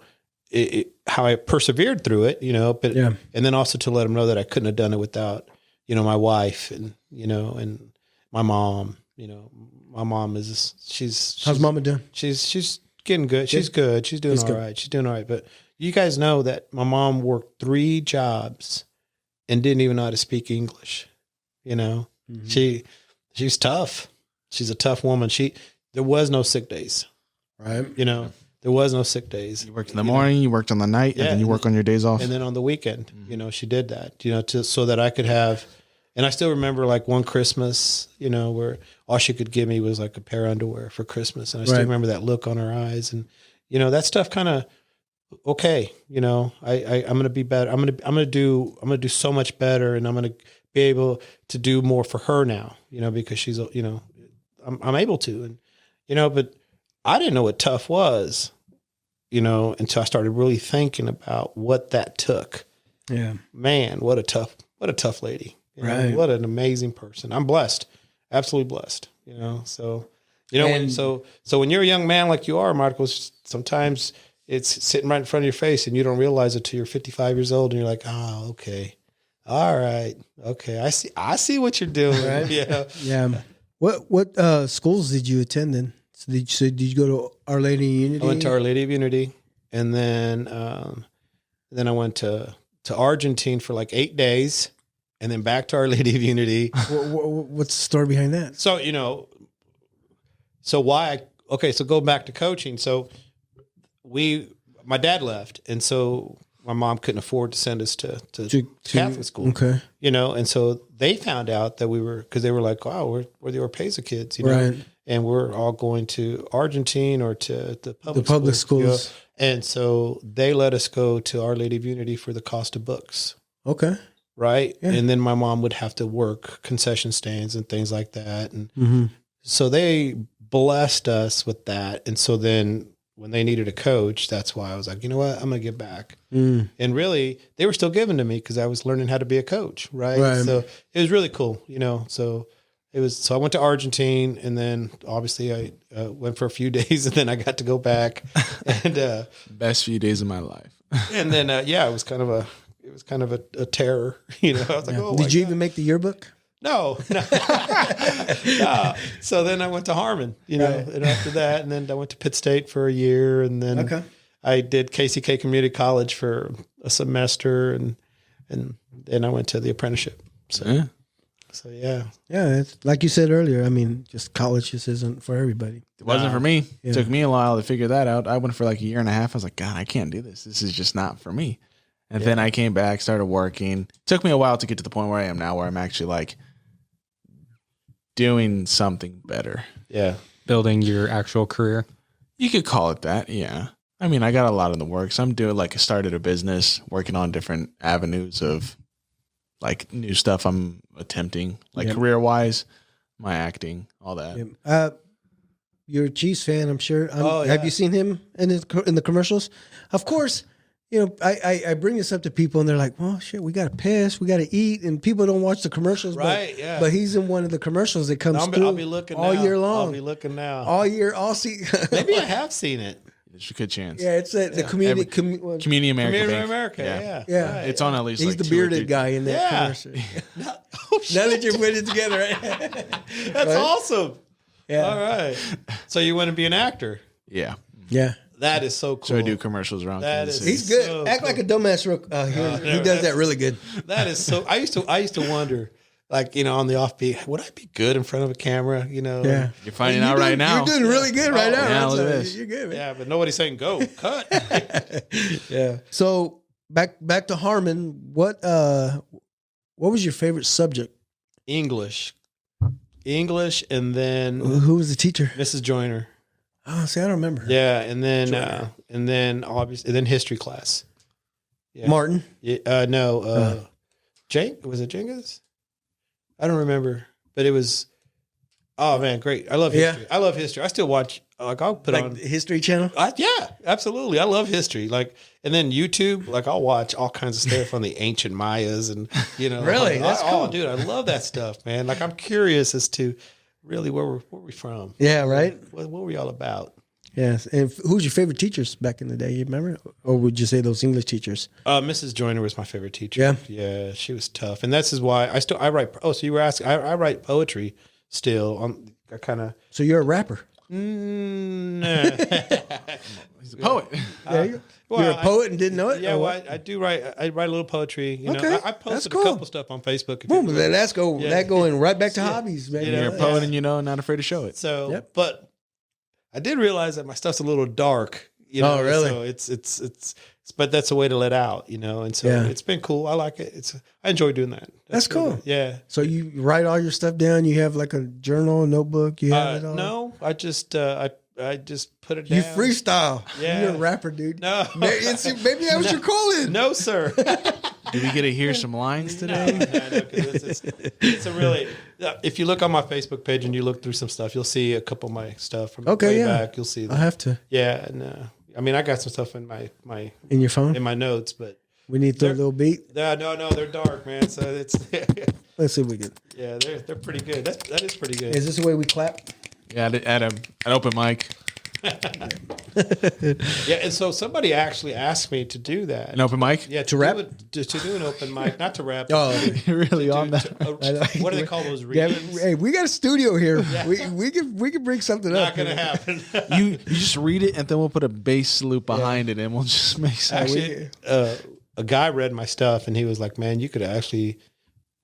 I persevered through it, But and then also to let them know that I couldn't have done it without, my wife and and my mom. My mom she's how's Mama doing? She's getting good. She's good. She's doing all right. She's doing all right. But you guys know that my mom worked 3 jobs and didn't even know how to speak English. She's tough. She's a tough woman. There was no sick days. Right. There was no sick days. You worked in the morning, you worked on the night, and then you work on your days off. And then on the weekend, she did that, so that I could have, and I still remember like one Christmas, where all she could give me was like a pair of underwear for Christmas. And I still remember that look on her eyes, and, that stuff kind of, okay. I'm going to be better. I'm going to do so much better, and I'm going to be able to do more for her now, because she's, I'm able to, and, but I didn't know what tough was, until I started really thinking about what that took. Yeah, man, what a tough lady. Right. What an amazing person. I'm blessed, absolutely blessed. So, when you're a young man like you are, Marcos, sometimes it's sitting right in front of your face, and you don't realize it till you're 55 years old, and you're like, oh, okay, all right, okay, I see what you're doing. Right? Yeah. What schools did you attend then? So did you go to Our Lady of Unity? I went to Our Lady of Unity, and then I went to Argentina for like 8 days, and then back to Our Lady of Unity. What's the story behind that? So so go back to coaching. So my dad left, and so my mom couldn't afford to send us to Catholic school. Okay. And so they found out that because they were like, wow, we're the Oropeza kids, right. And we're all going to Argentina or to the public schools. And so they let us go to Our Lady of Unity for the cost of books. Okay. Right. Yeah. And then my mom would have to work concession stands and things like that. And so they blessed us with that. And so then when they needed a coach, that's why I was like, you know what, I'm going to give back. And really, they were still giving to me because I was learning how to be a coach. Right. So it was really cool, so I went to Argentina, and then obviously I went for a few days, and then I got to go back, and best few days of my life. And then it was kind of a terror, I was like, oh, did you even make the yearbook? No. So then I went to Harmon, and after that, and then I went to Pitt State for a year, and then I did KCK Community College for a semester, and then I went to the apprenticeship. So. So yeah, it's like you said earlier. I mean, just college just isn't for everybody. It wasn't for me. It took me a while to figure that out. I went for like a year and a half. I was like, God, I can't do this. This is just not for me. And then I came back, started working. It took me a while to get to the point where I am now, where I'm actually like doing something better. Yeah, building your actual career. You could call it that. Yeah. I mean, I got a lot in the works. I'm doing started a business, working on different avenues of like new stuff I'm attempting, like career wise, my acting, all that. You're a Chiefs fan, I'm sure. Have you seen him in the commercials? Of course. I bring this up to people, and they're like, "Well, shit, we got to piss, we got to eat," and people don't watch the commercials. Right? But he's in one of the commercials that comes through. I'll be looking all now. year long. I'll be looking now. All year, all season. Maybe I have seen it. It's a good chance. Yeah, it's the community. Community America. Community Bank. America. Yeah. Right. It's on at least. He's like the 2 or bearded 3 guy in that commercial. Now that you're putting it together, right? That's awesome. Yeah. All right. So you want to be an actor? Yeah. Yeah. That is so cool. So I do commercials around. He's good. So Act like a dumbass here. He does that really good. That is so. I used to wonder, like, on the offbeat, would I be good in front of a camera? Yeah. You're finding out right now. You're doing really good right now. Yeah, right? look at this. You're good, man. Yeah, but nobody's saying go cut. Yeah. So back to Harmon. What was your favorite subject? English, and then Who was the teacher? Mrs. Joyner. Oh, see, I don't remember. Yeah, and then obviously history class. Yeah. Martin. Yeah, no. Jake, was it Jenkins? I don't remember, but it was. Oh man, great! I love history. I love history. I still watch. I'll put on the History Channel. Yeah, absolutely. I love history. And then YouTube. I'll watch all kinds of stuff on the ancient Mayas, and Really, that's cool. Oh, dude, I love that stuff, man. I'm curious as to really where we from. Yeah, right. What were we all about? Yes. And who's your favorite teachers back in the day? You remember, or would you say those English teachers? Mrs. Joyner was my favorite teacher. Yeah, she was tough, and this is why I write. Oh, so you were asking? I write poetry still. I kind of. So you're a rapper. Nah. He's a poet. You're a poet and didn't know it. Yeah, I do write. I write a little poetry. Okay. I posted cool. a couple stuff on Facebook. Boom, let's go. That going right back to hobbies, man. You're a poet, and not afraid to show it. So, but I did realize that my stuff's a little dark. You know, Oh, really? So it's but that's a way to let out, you know, and so it's been cool. I like it. I enjoy doing that. That's cool. Good. Yeah. So you write all your stuff down. You have like a journal, notebook. You have it all. No, I just put it down. You freestyle. Yeah. You're a rapper, dude. No. Maybe that was your calling. No, sir. Did we get to hear some lines today? No, 'cause it's a really. If you look on my Facebook page and you look through some stuff, you'll see a couple of my stuff from way back. You'll see that. I have to. Yeah, and I mean, I got some stuff in my In your phone? in my notes, but We need to throw a little beat. no, they're dark, man. So it's Let's see if we can. yeah, they're pretty good. That is pretty good. Is this the way we clap? Yeah, at an open mic. Yeah, and so somebody actually asked me to do that. An open mic? Yeah, To rap? to do an open mic, not to rap. Oh, You're really on that. What do they call those yeah. readings? Hey, we got a studio here. We can bring something Not up. gonna here. happen. You just read it and then we'll put a bass loop behind it and we'll just make sense. Actually, a guy read my stuff and he was like, "Man, you could actually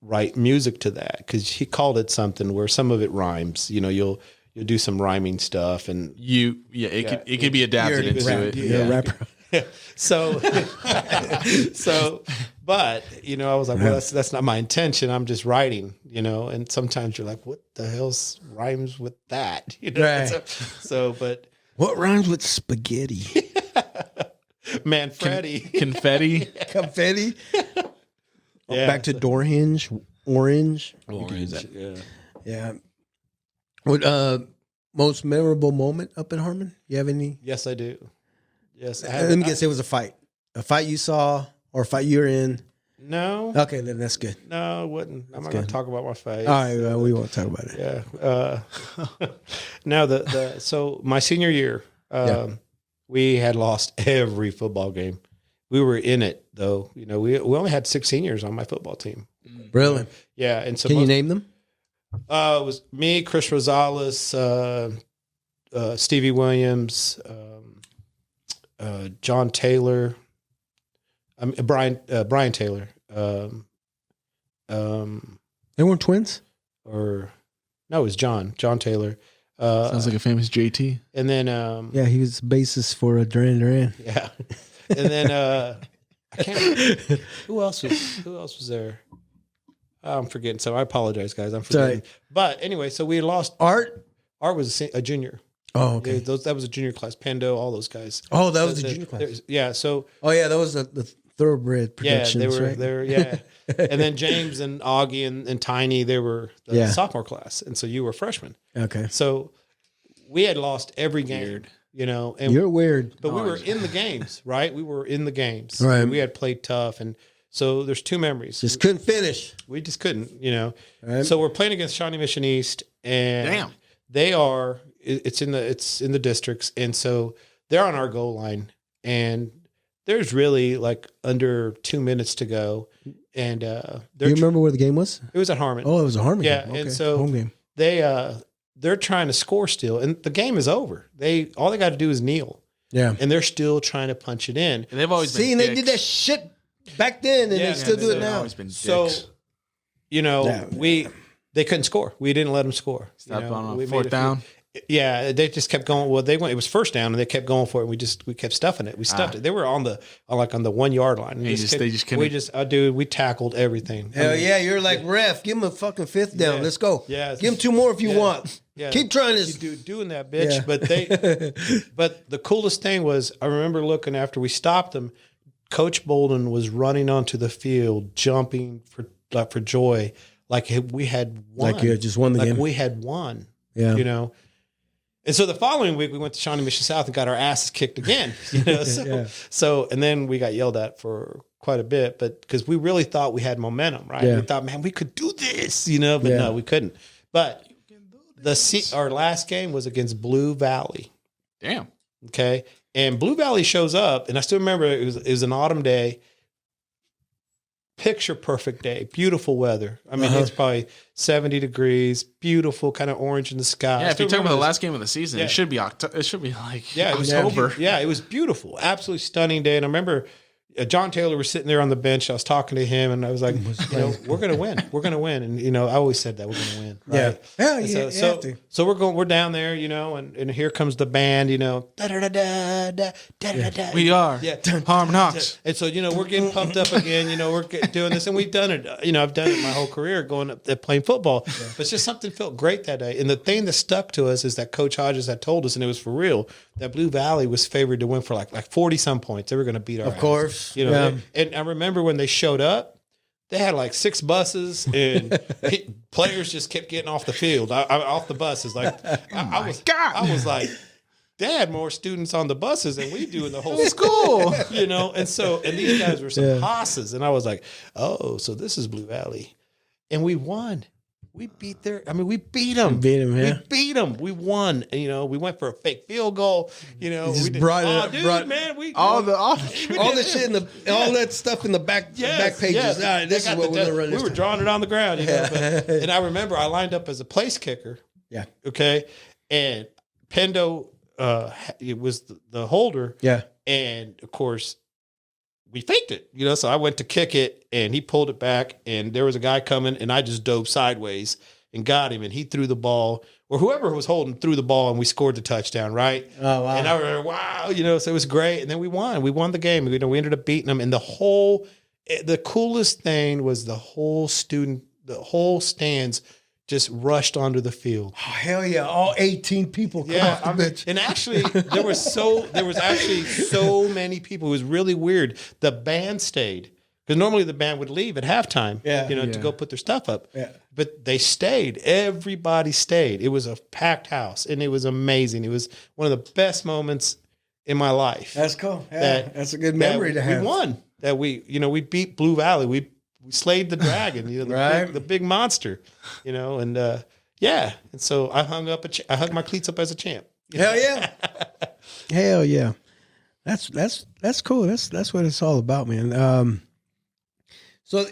write music to that," because he called it something where some of it rhymes. You know, you'll do some rhyming stuff and It could be adapted You're a into rapper. it. You're a rapper. so but you know, I was like, well, that's not my intention. I'm just writing, you know. And sometimes you're like, what the hell's rhymes with that? You know. Right. So but What rhymes with spaghetti? man, Freddie. Confetti. Confetti. Yeah. Back to door hinge. Orange. Yeah. Yeah. What most memorable moment up in Harmon? You have any? Yes, I do. Yes, I Let me guess. It was a fight. A fight you saw or a fight you were in. No, Okay, then that's good. no, it wouldn't. I'm not going to talk about my face. All right, well, we won't talk about it. Yeah. No, so my senior year, we had lost every football game. We were in it though. You know, we only had 6 seniors on my football team. Really? Yeah, and so Can you name them? it was me, Chris Rosales, Stevie Williams, John Taylor, Brian Taylor, They weren't twins. or no, it was John Taylor. Sounds like a famous JT. And then Yeah, he was bassist for Duran Duran. yeah, and then I can't remember. Who else was there? I'm forgetting. So I apologize, guys. I'm forgetting. But anyway, so we lost. Art. Art was a junior. Oh, okay. That was a junior class. Pendo, all those guys. Oh, that was the junior class. Yeah. So Oh, yeah, that was the Thoroughbred Productions, yeah, right? they were yeah. And then James and Augie and Tiny, they were the sophomore class, and so you were freshmen. Okay. So we had lost every game, you know. And You're weird. but we were in the games, right? We were in the games. Right. We had played tough, and so there's 2 memories. Just couldn't finish. We just couldn't, you know. Right. So we're playing against Shawnee Mission East, and Damn. they are. It's in the districts, and so they're on our goal line, and there's really like under 2 minutes to go, and Do you remember where the game was? it was at Harmon. Oh, it was a Harmon Yeah, game. and so- home game. They're trying to score still, and the game is over. All they got to do is kneel, Yeah. and they're still trying to punch it in. And they've always See, been and they did that shit back then, and Yeah, they still do it They've now. always been So, dicks. you know, Yeah. they couldn't score. We didn't let them score. Stopped you know, on we a made 4th few- down. Yeah, they just kept going. Well, it was first down, and they kept going for it. And we kept stuffing it. We stuffed it. They were on the 1 yard line. They just couldn't- We tackled everything. Hell yeah, you're like, ref, give him a fucking 5th down. Yeah. Let's go. Yeah. Give him 2 more if you Yeah. want. Yeah. Keep trying this. Doing that, bitch. Yeah. But the coolest thing was, I remember looking after we stopped them. Coach Bolden was running onto the field, jumping for joy, like we had won. Like you had just won the like game. we had won. Yeah. You know. And so the following week we went to Shawnee Mission South and got our asses kicked again. You know. So and then we got yelled at for quite a bit, but because we really thought we had momentum, right? Yeah. We thought, man, we could do this, you know, but no, we couldn't. But our last game was against Blue Valley. Damn. Okay. And Blue Valley shows up, and I still remember it was an autumn day. Picture perfect day, beautiful weather. I mean, it's probably 70 degrees, beautiful, kind of orange in the sky. Yeah, if you're talking about the last game of the season, Yeah. it should be It should be like Yeah, it was October. Yeah, it was beautiful, absolutely stunning day. And I remember John Taylor was sitting there on the bench. I was talking to him, and I was like, we're going to win. We're going to win. And, I always said that we're going to win. Right? Yeah. So we're down there, and here comes the band, We are Harmon High. And so, we're getting pumped up again, we're doing this, and we've done it. I've done it my whole career going up there playing football. But it's just something felt great that day. And the thing that stuck to us is that Coach Hodges had told us, and it was for real, that Blue Valley was favored to win for like 40 some points. They were going to beat our Of course. And I remember when they showed up, they had like 6 buses, and players just kept getting off the field, off the buses. Like, I was like, they had more students on the buses than we do in the whole school, and these guys were some hosses. And I was like, oh, so this is Blue Valley. And we won. We beat we beat them. We beat them. We won. And, we went for a fake field goal. We brought it up. All the shit all that stuff in the back pages. Yes. All right, this is what we're gonna run. We were drawing it on the ground. And I remember I lined up as a place kicker. Yeah. Okay. And Pendo, it was the holder. Yeah. And of course, we faked it, so I went to kick it, and he pulled it back, and there was a guy coming, and I just dove sideways and got him, and he threw the ball, or whoever was holding threw the ball, and we scored the touchdown, right? Oh, wow. And I was like, wow, so it was great. And then we won. We won the game. We ended up beating them. And the coolest thing was the whole stands just rushed onto the field. Oh, hell yeah. All 18 people come off the bench. And actually, there was actually so many people. It was really weird. The band stayed. Because normally the band would leave at halftime, to go put their stuff up. Yeah. But they stayed. Everybody stayed. It was a packed house, and it was amazing. It was one of the best moments in my life. That's cool. Yeah, that's a good memory to have. We won. That we beat Blue Valley. We slayed the dragon, the big monster, and and so I hung my cleats up as a champ. Hell yeah. Hell yeah. That's cool. That's what it's all about, man. So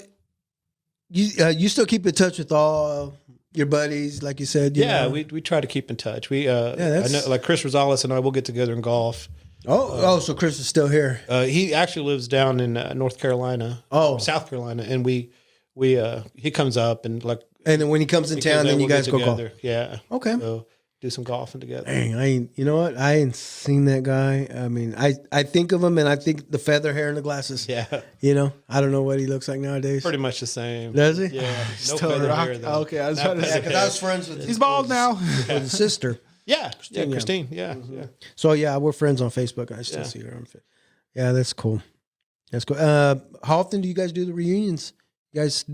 you still keep in touch with all your buddies, like you said? We try to keep in touch. I know, like Chris Rosales and I will get together and golf. So Chris is still here. He actually lives down in North Carolina, South Carolina, and we he comes up and then when he comes in town, then you guys go golf. Yeah. Okay. So do some golfing together. Dang, you know what? I ain't seen that guy. I mean, I think of him, and I think the feather hair and the glasses. Yeah. I don't know what he looks like nowadays. Pretty much the same. Does he? Yeah. No feather hair though. Okay, I was trying to say. Because I was friends with He's bald now. With his sister. Yeah, Christine. Yeah, Mm-hmm. yeah. So we're friends on Facebook. I still see her on Facebook. Yeah, that's cool. That's cool. How often do you guys do the reunions? You guys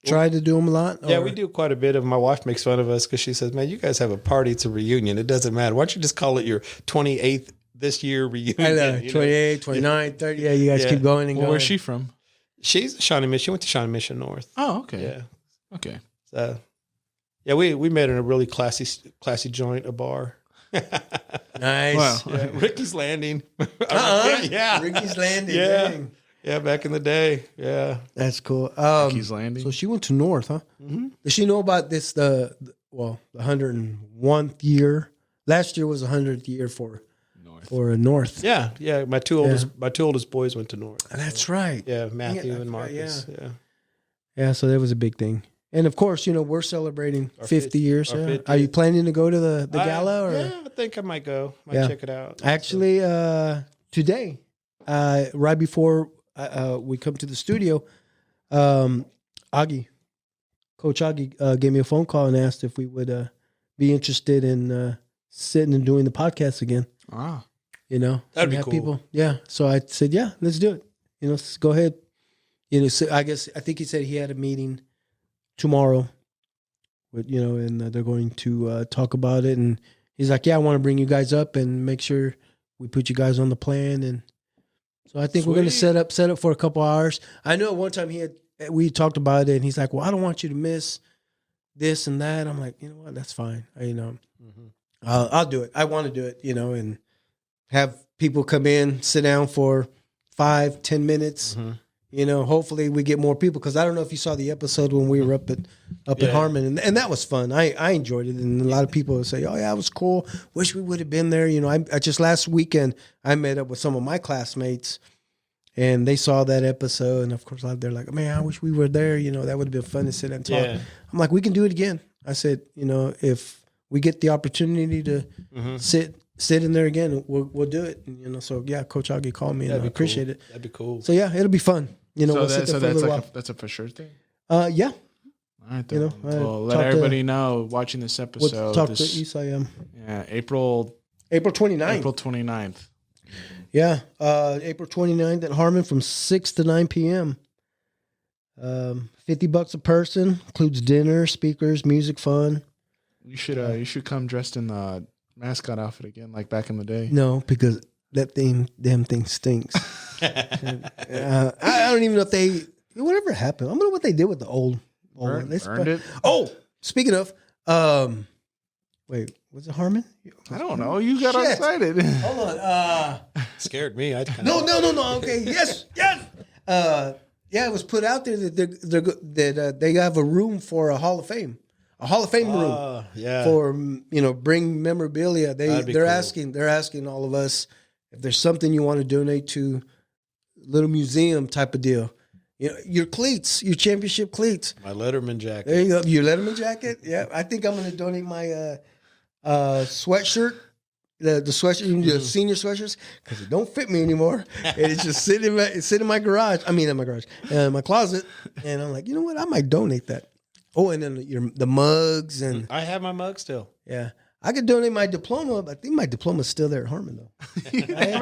try to do them a lot? Yeah, we do quite a bit of. My wife makes fun of us because she says, "Man, you guys have a party. It's a reunion. It doesn't matter. Why don't you just call it your 28th this year reunion?" I know, 28, 29, 30. Yeah, you guys keep going and going. Where's she from? She's Shawnee Mission. She went to Shawnee Mission North. Oh, okay. Yeah. Okay. So, we met in a really classy joint, a bar. Nice. Wow. Yeah, Ricky's Landing. Yeah. Ricky's Landing. Yeah. Dang. Yeah, back in the day. Yeah. That's cool. Ricky's Landing. So she went to North, huh? Mm-hmm. Does she know about this? The 101th year. Last year was the 100th year for North. Yeah, yeah. My two oldest boys went to North. That's right. Yeah, Matthew and Marcus. Right, yeah. Yeah, so that was a big thing. And of course, we're celebrating 50 years. our 50th. Are you planning to go to the gala? Or? Yeah, I think I might go. Might check it out. Actually, today, right before we come to the studio, Augie, Coach Augie, gave me a phone call and asked if we would be interested in sitting and doing the podcast again. Ah, That'd be have cool. People. Yeah, so I said, yeah, let's do it. Let's go ahead. So I think he said he had a meeting tomorrow, with and they're going to talk about it. And he's like, "Yeah, I want to bring you guys up and make sure we put you guys on the plan." And so I think we're going to set up for a couple hours. I know at one time we talked about it, and he's like, "Well, I don't want you to miss this and that." I'm like, you know what? That's fine. I'll do it. I want to do it. And have people come in, sit down for 5-10 minutes. Mm-hmm. Hopefully we get more people, because I don't know if you saw the episode when we were up at Harmon, and that was fun. I enjoyed it, and a lot of people would say, "Oh yeah, it was cool. Wish we would have been there." I just last weekend I met up with some of my classmates, And they saw that episode, and of course, they're like, "Man, I wish we were there. You know, that would have been fun to sit and talk." Yeah. I'm like, "We can do it again." I said, "You know, if we get the opportunity to sit in there again, we'll do it." And, you know, so yeah, Coach Augie called me, and I appreciate it. That'd be cool. So yeah, it'll be fun. You know, So, we'll sit there for a little while. that's a for sure thing. Yeah, All right, You then. know, Well, talk let to- everybody know watching this we'll episode. talk this- to Isayam. Yeah, April 29th. April 29th. Yeah, April 29th at Harmon from 6 to 9 p.m. $50 a person, includes dinner, speakers, music, fun. You should come dressed in the mascot outfit again, like back in the day. No, because damn thing stinks. I don't even know if whatever happened. I don't know what they did with the old one. They Burned it? Oh, speaking of, wait, was it Harmon? I don't know. You got Shit. excited. Hold on. Scared me. No. Okay, yes. Yeah, it was put out there that they have a room for a Hall of Fame, room Yeah. for bring memorabilia. That'd be They're cool. asking all of us if there's something you want to donate to, little museum type of deal. You know, your cleats, your championship cleats. My Letterman jacket. There you go. Your Letterman jacket. Yeah, I think I'm going to donate my sweatshirt. The sweatshirt, the senior sweatshirts, because it don't fit me anymore. And it's just sitting in my garage. I mean, in my garage, my closet. And I'm like, you know what? I might donate that. Oh, and then the mugs and I have my mug still. yeah, I could donate my diploma. But I think my diploma's still there at Harmon though. I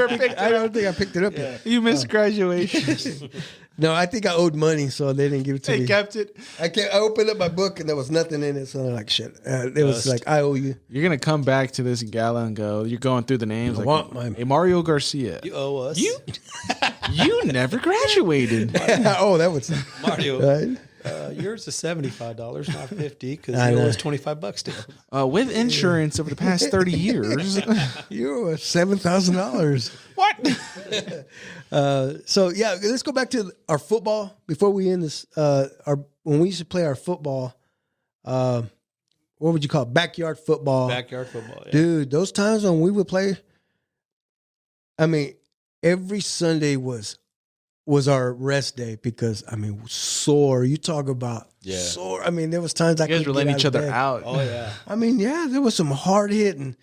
don't think I picked it up yet. You missed graduation. No, I think I owed money, so they didn't give it to They me. kept it. I opened up my book and there was nothing in it. So they're like, shit. It was like, I owe you. You're gonna come back to this gala and go. You're going through the names. I Like, want my- hey, Mario Garcia. You owe us. You never graduated. Oh, that was Mario. right. Yours is $75, not $50, because I you know. owe us $25 still. With insurance over the past 30 years. You owe $7,000. What? So yeah, let's go back to our football before we end this. When we used to play our football, what would you call it? Backyard football? Backyard football. Yeah. Dude, those times when we would play, I mean, every Sunday was our rest day because I mean, sore. You talk about sore. I mean, there was times I You guys couldn't were letting get each out of other bed. out. Oh, yeah. I mean, yeah, there was some hard hitting,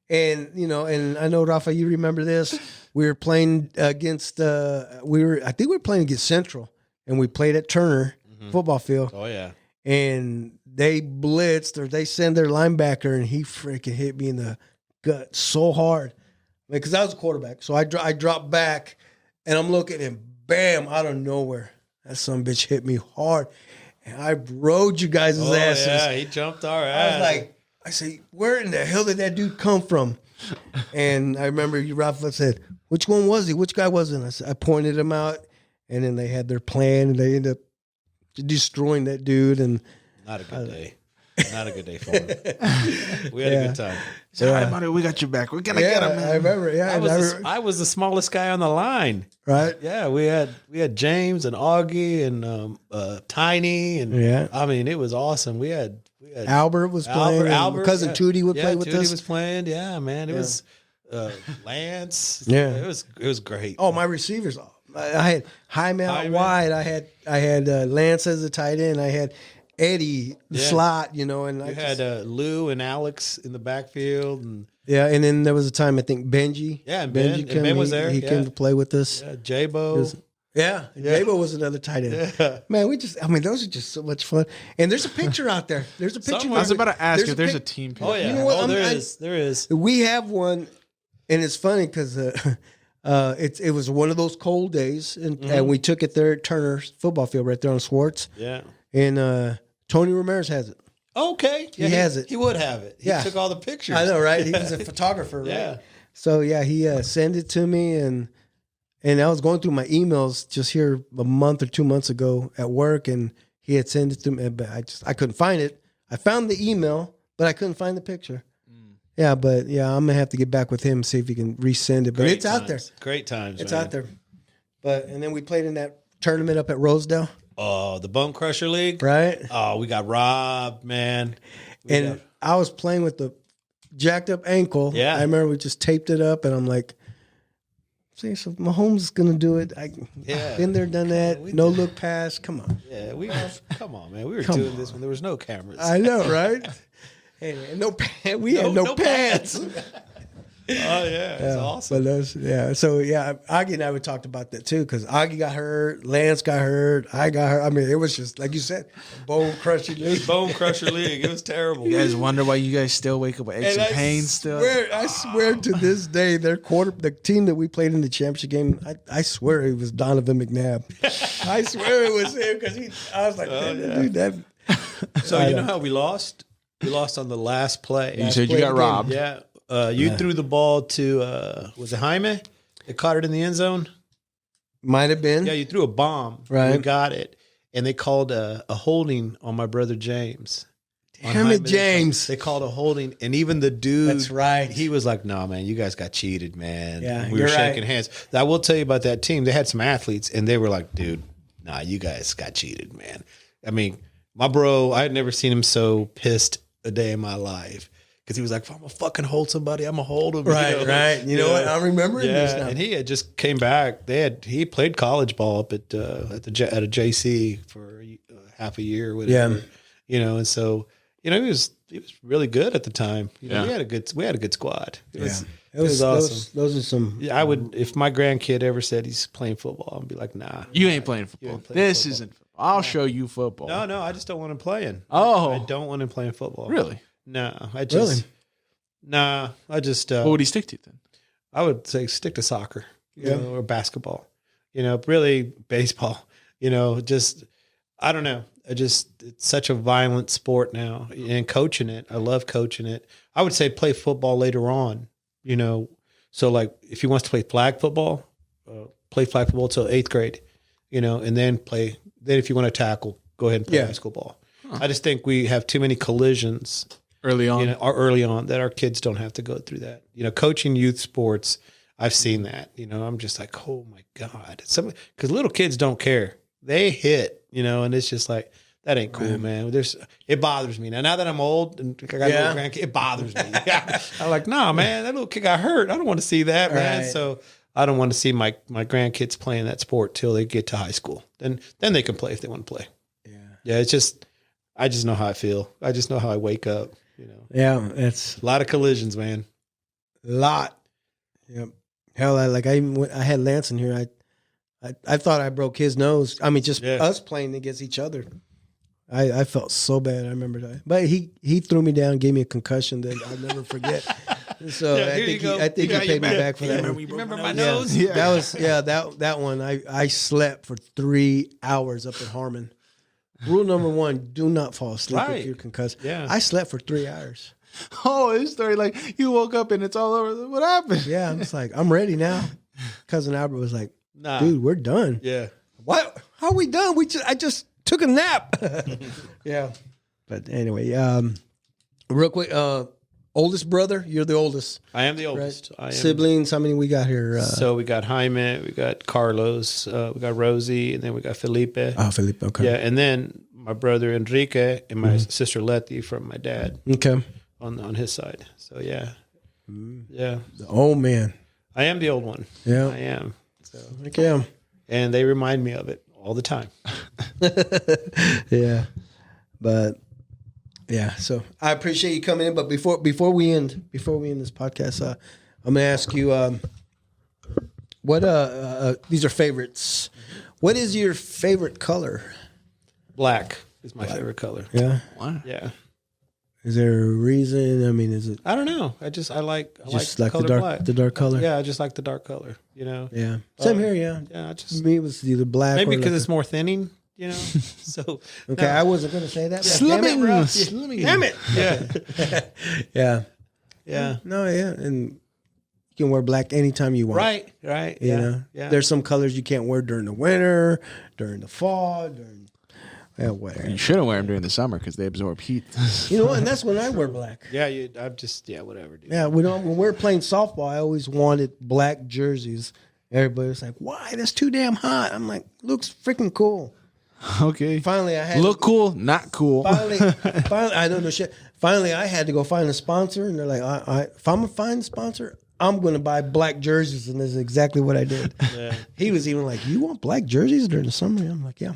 and and I know Rafa, you remember this. We were playing against. I think we were playing against Central, and we played at Turner football field, Oh, yeah. and they blitzed or they sent their linebacker, and he freaking hit me in the gut so hard, because I was a quarterback. So I dropped back, and I'm looking, and bam, out of nowhere, that son bitch hit me hard, and I rode you guys' Oh, asses. yeah. He jumped our I ass. was like, I say, where in the hell did that dude come from? And I remember Rafa said, which one was he? Which guy was it? I pointed him out, and then they had their plan, and they ended up destroying that dude. And not a good day. Not a good day for him. We had a good time. So, all right, Mario, we got you back. We're gonna get him, man. I remember. Yeah, I was the smallest guy on the line. right. Yeah, we had James and Augie and Tiny and Yeah. I mean it was awesome. We had Albert was playing. and my cousin yeah. Tootie would play with Tootie us. was playing. Yeah, man, it was Lance. Yeah. it was great. Oh, my receivers! I had Jaime out Hyman. wide. I had Lance as a tight end. I had Eddie the Yeah. slot. And you had Lou and Alex in the backfield, and yeah. And then there was a time I think Benji. Yeah, and Ben- Benji and Ben was he- there, He yeah. came to play with us. yeah, J-Bo. Yeah, Jabo was another tight end. Yeah. Man, those are just so much fun. And there's a picture out there. There's a picture. Somewhere. I was about to ask if there's a pic- team picture. Oh yeah, You know what? there I- is. There is. We have one, and it's funny because it was one of those cold days, and we took it there at Turner's football field right there on Swartz. Yeah. And Tony Ramirez has it. Okay. Yeah, He has it. He would have it. He Yeah. took all the pictures. I know, right? He was a photographer, right? Yeah. So yeah, he sent it to me, and I was going through my emails just here a month or 2 months ago at work, and he had sent it to me, but I couldn't find it. I found the email, but I couldn't find the picture. Yeah, but yeah, I'm gonna have to get back with him, see if he can resend it. But Great it's out there. times. Great times. It's man. out there. But and then we played in that tournament up at Rosedale, Oh, the Bone Crusher League. right? Oh, we got robbed, man. We And I was playing with the jacked up ankle. Yeah. I remember we just taped it up, and I'm like, See, so Mahomes is gonna do it. Been there, done that. No look pass. Come on. Yeah, come on, man. We were doing this when there was no cameras. I know, right? Hey, and no pants. We had no pants. Oh yeah, it's awesome. But so Augie and I would talked about that too because Augie got hurt, Lance got hurt, I got hurt. I mean, it was just like you said, bone crushing. It was bone crusher league. It was terrible. You guys wonder why you guys still wake up with aches and pains still? I swear to this day, the team that we played in the championship game, I swear it was Donovan McNabb. I swear it was him because I was like, dude, that. So you know how we lost? We lost on the last play. You said you got robbed. Yeah. You threw the ball to was it Jaime? They caught it in the end zone. Might have been. Yeah, you threw a bomb. Right. We got it, and they called a holding on my brother James. Damn it, James! They called a holding, and even the dude. That's right. He was like, "No, man, you guys got cheated, man." Yeah, we were you're shaking right. hands. I will tell you about that team. They had some athletes, and they were like, "Dude, nah, you guys got cheated, man." I mean, my bro, I had never seen him so pissed a day in my life. Because he was like, if I'm going to fucking hold somebody, I'm going to hold him. Right. You know what? I'm remembering this now. And he had just came back. He played college ball up at a JC for half a year or whatever. Yeah. And so, he was really good at the time. We had a good squad. It was awesome. Those are some. Yeah, I would, if my grandkid ever said he's playing football, I'd be like, nah. You ain't playing football. This isn't football. I'll show you football. No, I just don't want him playing. Oh. I don't want him playing football. Really? No, I just. What would he stick to then? I would say stick to soccer, or basketball, really baseball, just, I don't know. It's such a violent sport now, and coaching it. I love coaching it. I would say play football later on, so like if he wants to play flag football till 8th grade, and then if you want to tackle, go ahead and play high school ball. Huh. I just think we have too many collisions early on, that our kids don't have to go through that. Coaching youth sports, I've seen that. I'm just like, oh my God, because little kids don't care. They hit, and it's just like, that ain't cool, man. It bothers me now that I'm old and I got a little grandkid. It bothers me. I'm like, nah, man, that little kid got hurt. I don't want to see that, man. So I don't want to see my grandkids playing that sport till they get to high school. Then they can play if they want to play. Yeah. It's just, I just know how I feel. I just know how I wake up. Yeah, it's a lot of collisions, man. A lot. Yep. Hell, I had Lance in here. I thought I broke his nose. I mean, just us playing against each other. I felt so bad. I remember that. But he threw me down, gave me a concussion that I'll never forget. So I think he paid me back for that. Remember my nose? Yeah. That one. I slept for 3 hours up at Harmon. Rule number 1, do not fall asleep if you're concussed. Yeah. I slept for 3 hours. Oh, his story, like you woke up and it's all over. What happened? Yeah, I'm just like, I'm ready now. Cousin Albert was like, nah. Dude, we're done. Yeah. What? How are we done? I just took a nap. Yeah. But anyway, real quick, oldest brother, you're the oldest. I am the oldest. Right? Siblings, how many we got here? So we got Jaime, we got Carlos, we got Rosie, and then we got Felipe. Oh, Felipe, okay. Yeah, and then my brother Enrique and my sister Letty from my dad. Okay. On his side. So yeah. Yeah. The old man. I am the old one. Yeah. I am. So okay. And they remind me of it all the time. Yeah. But yeah, so I appreciate you coming in. But before we end this podcast, I'm gonna ask you what these are favorites. What is your favorite color? Black is my favorite color. Yeah. Wow. Yeah. Is there a reason? I mean, is it? I don't know. I like the color dark, black. the dark color. Yeah, I just like the dark color. Yeah. Same here. Yeah. Yeah. Me, it was either black. Maybe or because it's more thinning. So okay, I wasn't going to say that. Slimming. Damn it. Yeah. Yeah. Yeah. No. Yeah, and you can wear black anytime you want. Right. You know. Yeah. There's some colors you can't wear during the winter, during the fall, whatever. You shouldn't wear them during the summer because they absorb heat. You know, and that's when I wear black. Yeah, I'm just whatever, dude. Yeah, when we're playing softball, I always wanted black jerseys. Everybody was like, "Why? That's too damn hot." I'm like, "Looks freaking cool." Okay. Finally, I had look cool, not cool. Finally, I don't know shit. Finally, I had to go find a sponsor, and they're like, "If I'm gonna find a sponsor, I'm going to buy black jerseys, and this is exactly what I did. Yeah. He was even like, "You want black jerseys during the summer?" I'm like, "Yeah."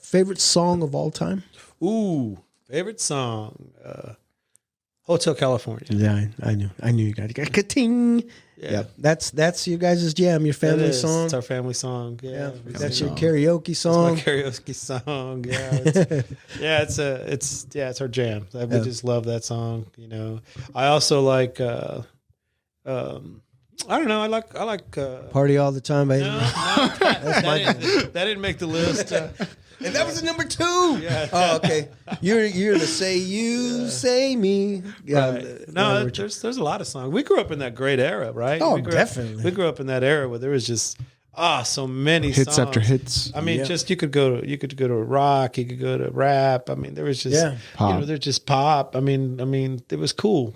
Favorite song of all time? Ooh, favorite song, Hotel California. Yeah, I knew you got it. Ka-ting. Yeah, that's your guys' jam, your family song. It's our family song. Yeah, That's your karaoke song. my karaoke song. Yeah, it's our jam. We just love that song. You know, I also like. I don't know. I like. Party all the time, baby. No, that didn't make the list. And that was the number 2. Yeah. Oh, okay. You're the say you, say me. Yeah. Right. No, there's a lot of songs. We grew up in that great era, right? Oh, definitely. We grew up in that era where there was just so many Hits songs. after hits. I mean, just you could go to rock, you could go to rap. I mean, there was just Pop. there's just pop. I mean, it was cool,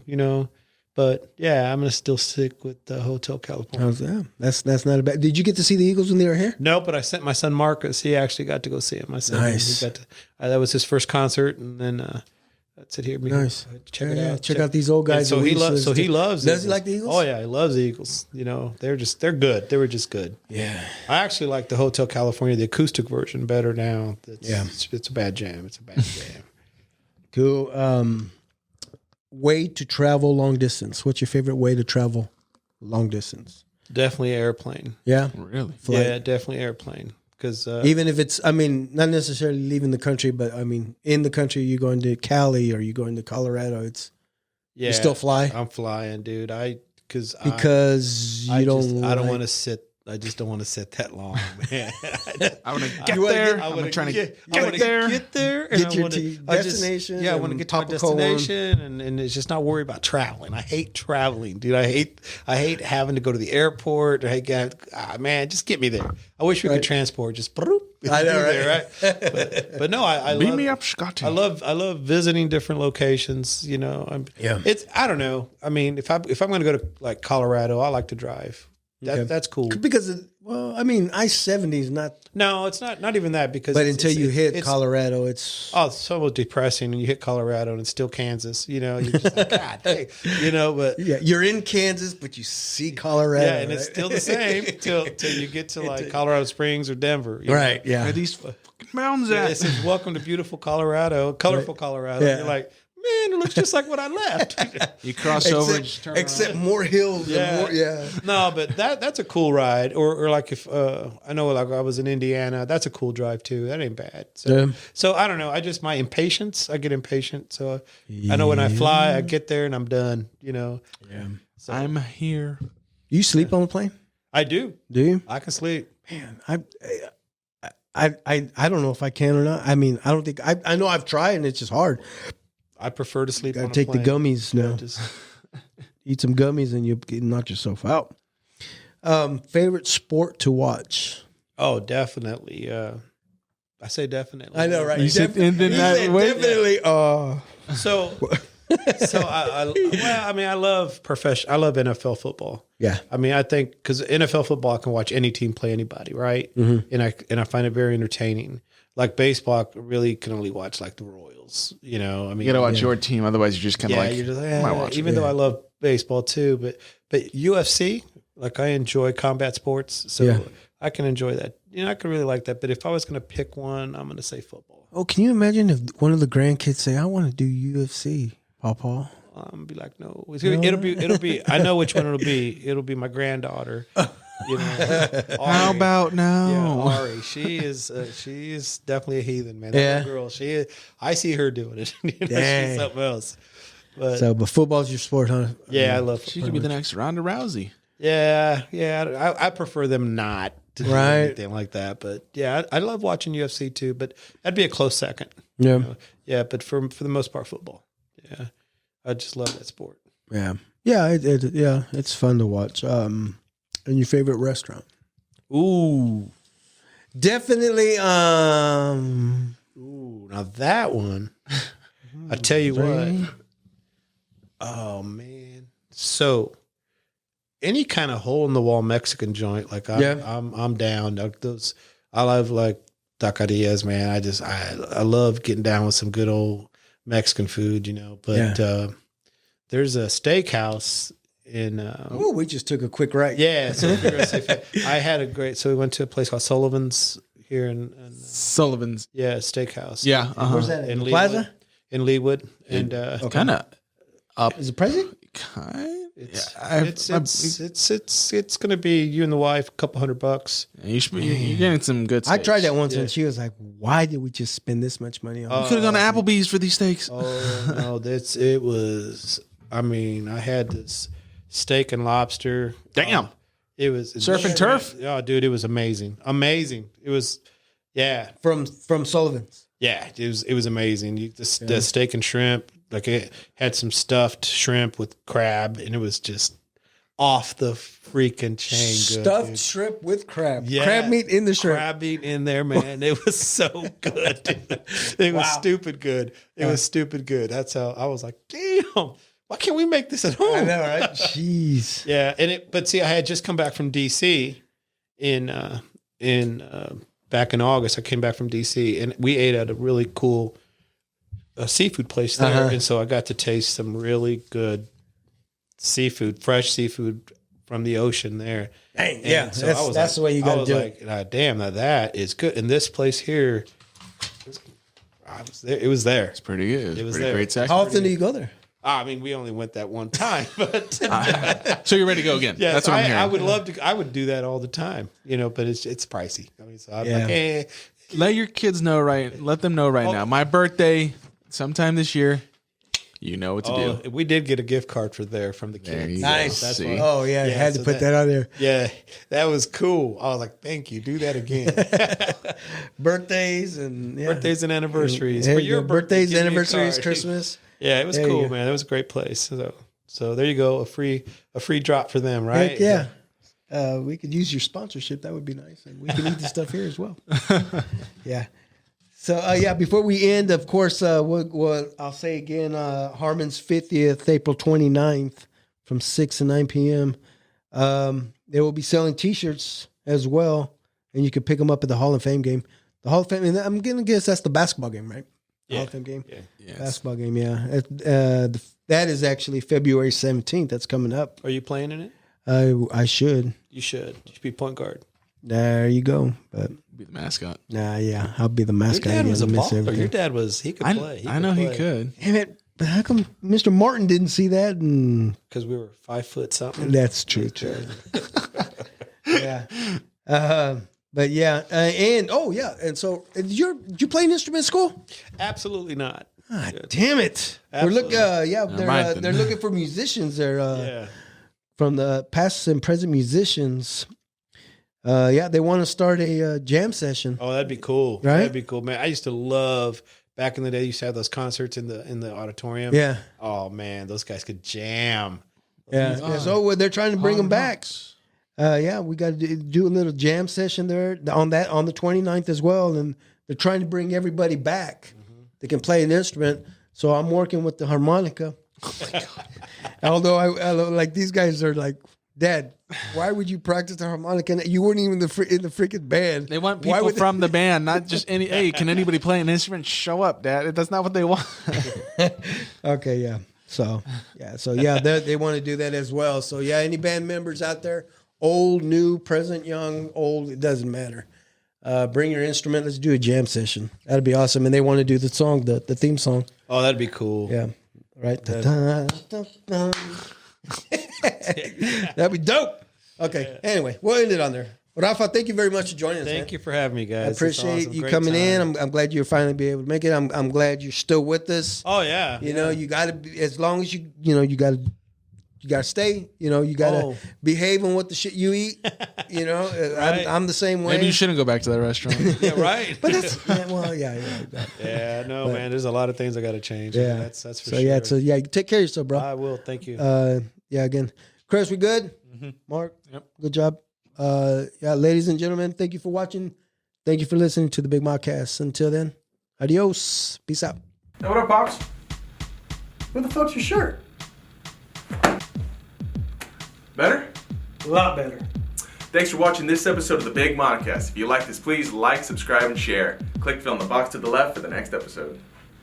But yeah, I'm gonna still stick with the Hotel California. That's not a bad. Did you get to see the Eagles when they were here? No, but I sent my son Marcus. He actually got to go see him. My son, Nice. He got to, that was his first concert, and then that's it. Here, Nice. Check it out. Check out these old guys. And so he loves. So he loves. Does Eagles. he like the Eagles? Oh yeah, he loves the Eagles. They're good. They were just good. Yeah. I actually like the Hotel California, the acoustic version, better now. It's a bad jam. It's a bad jam. Cool. Way to travel long distance. What's your favorite way to travel long distance? Definitely airplane. Yeah. Really? Flight. Yeah, definitely airplane. Because even if it's, not necessarily leaving the country, but in the country, you're going to Cali or you're going to Colorado. You still fly? I'm flying, dude. Because you don't. I don't want to sit. I just don't want to sit that long, man. I want to get there. I'm trying to get get there. And Get I your wanna- destination. I want to and get to my pop a cold one. destination, and it's just not worry about traveling. I hate traveling, dude. I hate having to go to the airport. Man, just get me there. I wish we could transport. Just I know, there, right? But no, I Beam love, me up, Scotty. I love visiting different locations. It's I don't know. I mean, if I'm going to go to like Colorado, I like to drive. That's cool. Because, I-70 is not. No, it's not even that because. But until you hit Colorado, it's. Oh, it's so depressing, and you hit Colorado, and it's still Kansas. You're just like, God, dang. But Yeah, you're in Kansas, but you see Colorado. yeah, and right? it's still the same till you get to like Colorado Springs or Denver. Right, yeah. Where are these fucking mountains Yeah, at? it says, "Welcome to beautiful Colorado, colorful Colorado." Yeah. And you're like, man, it looks just like when I left. You cross over and just turn Except around. more hills. Yeah. Yeah. No, but that's a cool ride. Or like if I know, like I was in Indiana, that's a cool drive too. That ain't bad. So I don't know. I get impatient. So I know when I fly, I get there and I'm done. Yeah. So I'm here. You sleep on the plane? I do. Do you? I can sleep. Man, I don't know if I can or not. I don't think I know I've tried and it's just hard. I prefer to sleep. Gotta on a take the plane. gummies now. Just- Eat some gummies and you knock yourself out. Favorite sport to watch? Oh, definitely. I say definitely. I know, right? You said, and then that way, Definitely. So I love I love NFL football. Yeah. I think because NFL football, I can watch any team play anybody, right? Mm-hmm. And I find it very entertaining. Like baseball, I really can only watch like the Royals. You gotta watch your team, otherwise you're just kind of like. you're just might watch even though I love baseball too, but UFC, like I enjoy combat sports, so I can enjoy that. I can really like that. But if I was going to pick one, I'm going to say football. Oh, can you imagine if one of the grandkids say, "I want to do UFC, Papa"? I'm be like, no, it'll be. I know which one it'll be. It'll be my granddaughter. How about now? Yeah, Ari. She is definitely a heathen, man. That little girl. She is. I see her doing it. She's something else. But football's your sport, huh? yeah, I love. She could be the next Ronda Rousey. Yeah. I prefer them not to do anything like that. But yeah, I love watching UFC too. But that'd be a close second. Yeah. Yeah, but for the most part, football. Yeah, I just love that sport. Yeah. Yeah. It's fun to watch. And your favorite restaurant? Ooh, Definitely. ooh. Now that one, I tell you what. Oh man. So any kind of hole in the wall Mexican joint, like I'm down. Like those, I love like taquerias, man. I love getting down with some good old Mexican food, But there's a steakhouse Oh, we just took a quick ride. Yeah, so I had a great. So we went to a place called Sullivan's here in Sullivan's. yeah, steakhouse. Yeah. Where's that at? in The Leewood, Plaza? in Leewood, and Kind of up. Is it President? it's going to be you and the wife, a couple $100. You're getting some good steaks. I tried that once and she was like, "Why did we just spend this much money on?" You could have gone to Applebee's for these steaks. Oh no, it was. I mean, I had this steak and lobster. Damn. It was Surf and turf? Oh, dude, it was amazing. Amazing. It was, yeah, from Sullivan's. yeah. It was amazing. The steak and shrimp, like it had some stuffed shrimp with crab, and it was just off the freaking chain. Good, Stuffed dude. shrimp with crab. Yeah. Crab meat in the shrimp. Crab meat in there, man. It was so good. Dude. It was stupid good. It was stupid good. That's how I was like, damn. Why can't we make this at home? I know, right? Jeez. Yeah, but see, I had just come back from DC in back in August. I came back from DC, and we ate at a really cool seafood place there, and so I got to taste some really good seafood, fresh seafood from the ocean there. Dang, yeah, so that's the way you got to do it. Like, damn, that is good. And this place here, I was there. It was there. It's pretty good. It was pretty there. great sex. How often do you go there? I mean, we only went that one time, but So you're ready to go again? yeah, That's what I'm hearing. I would love to. I would do that all the time, but it's pricey. I mean, so I'm Yeah. like, eh. Let your kids know Let them know now. My birthday, sometime this year. You know what to do. We did get a gift card from the There kids. you Nice. go. That's See? fun. Oh yeah, I had to so put that on there. Yeah, that was cool. I was like, thank you. Do that again. Birthdays and Birthdays and anniversaries. Hey, For your birthday, birthdays, give me a anniversaries, card. Christmas. Yeah, it was There you cool, go. man. It was a great place. So there you go. A free drop for them, right? Heck yeah. We could use your sponsorship. That would be nice. And we can eat the stuff here as well. Yeah. So, before we end, of course, I'll say again, Harmon's 50th, April 29th from 6 to 9 p.m. They will be selling T-shirts as well, and you can pick them up at the Hall of Fame game. The Hall of Fame, and I'm going to guess that's the basketball game, right? Yeah. Hall of Fame game? Yeah. Yes. Basketball game, yeah. That is actually February 17th. That's coming up. Are you playing in it? I should. You should. You should be point guard. There you go. But Be the mascot. yeah, I'll be the Your mascot. dad again. was a I miss baller. everything. Your dad he could play. I know he could. Damn it! But how come Mr. Martin didn't see that? And Because we were 5 foot something. that's true too. Yeah. But yeah, and so did you play an instrument in school? Absolutely not. God damn it! Absolutely. They're looking for musicians. They're from the past and present musicians. They want to start a jam session. Oh, that'd be cool. Right? That'd be cool, man. I used to love back in the day. You used to have those concerts in the auditorium. Yeah. Oh man, those guys could jam. Yeah. So they're trying to bring them back. We got to do a little jam session there on the 29th as well, and they're trying to bring everybody back. They can play an instrument. So I'm working with the harmonica. Oh my God. Although I like these guys are like, Dad, why would you practice the harmonica? You weren't even in the freaking band. They want people from the band, not just any. Hey, can anybody play an instrument? Show up, Dad. That's not what they want. Okay, yeah. So they want to do that as well. So yeah, any band members out there, old, new, present, young, old, it doesn't matter. Bring your instrument. Let's do a jam session. That'd be awesome. And they want to do the song, the theme song. Oh, that'd be cool. Yeah. Right. That'd be dope. Okay. Anyway, we'll end it on there. Rafa, thank you very much for joining us. Thank you for having me, guys. I appreciate you coming in. I'm glad you're finally be able to make it. I'm glad you're still with us. Oh yeah. You know, you got to be, as long as you got to stay. You got to behave on what the shit you eat. Right. I'm the same way. Maybe you shouldn't go back to that restaurant. Yeah, right. But that's man. There's a lot of things I got to change. Yeah, that's for so sure. Yeah, take care of yourself, bro. I will. Thank you. Again, Chris, we good? Mark, Yep. Good job. Ladies and gentlemen, thank you for watching. Thank you for listening to the Big Modcast. Until then, adios. Peace out. Hey, what up, Pops? Where the fuck's your shirt? Better? A lot better. Thanks for watching this episode of the Big Modcast. If you like this, please like, subscribe, and share. Click fill in the box to the left for the next episode.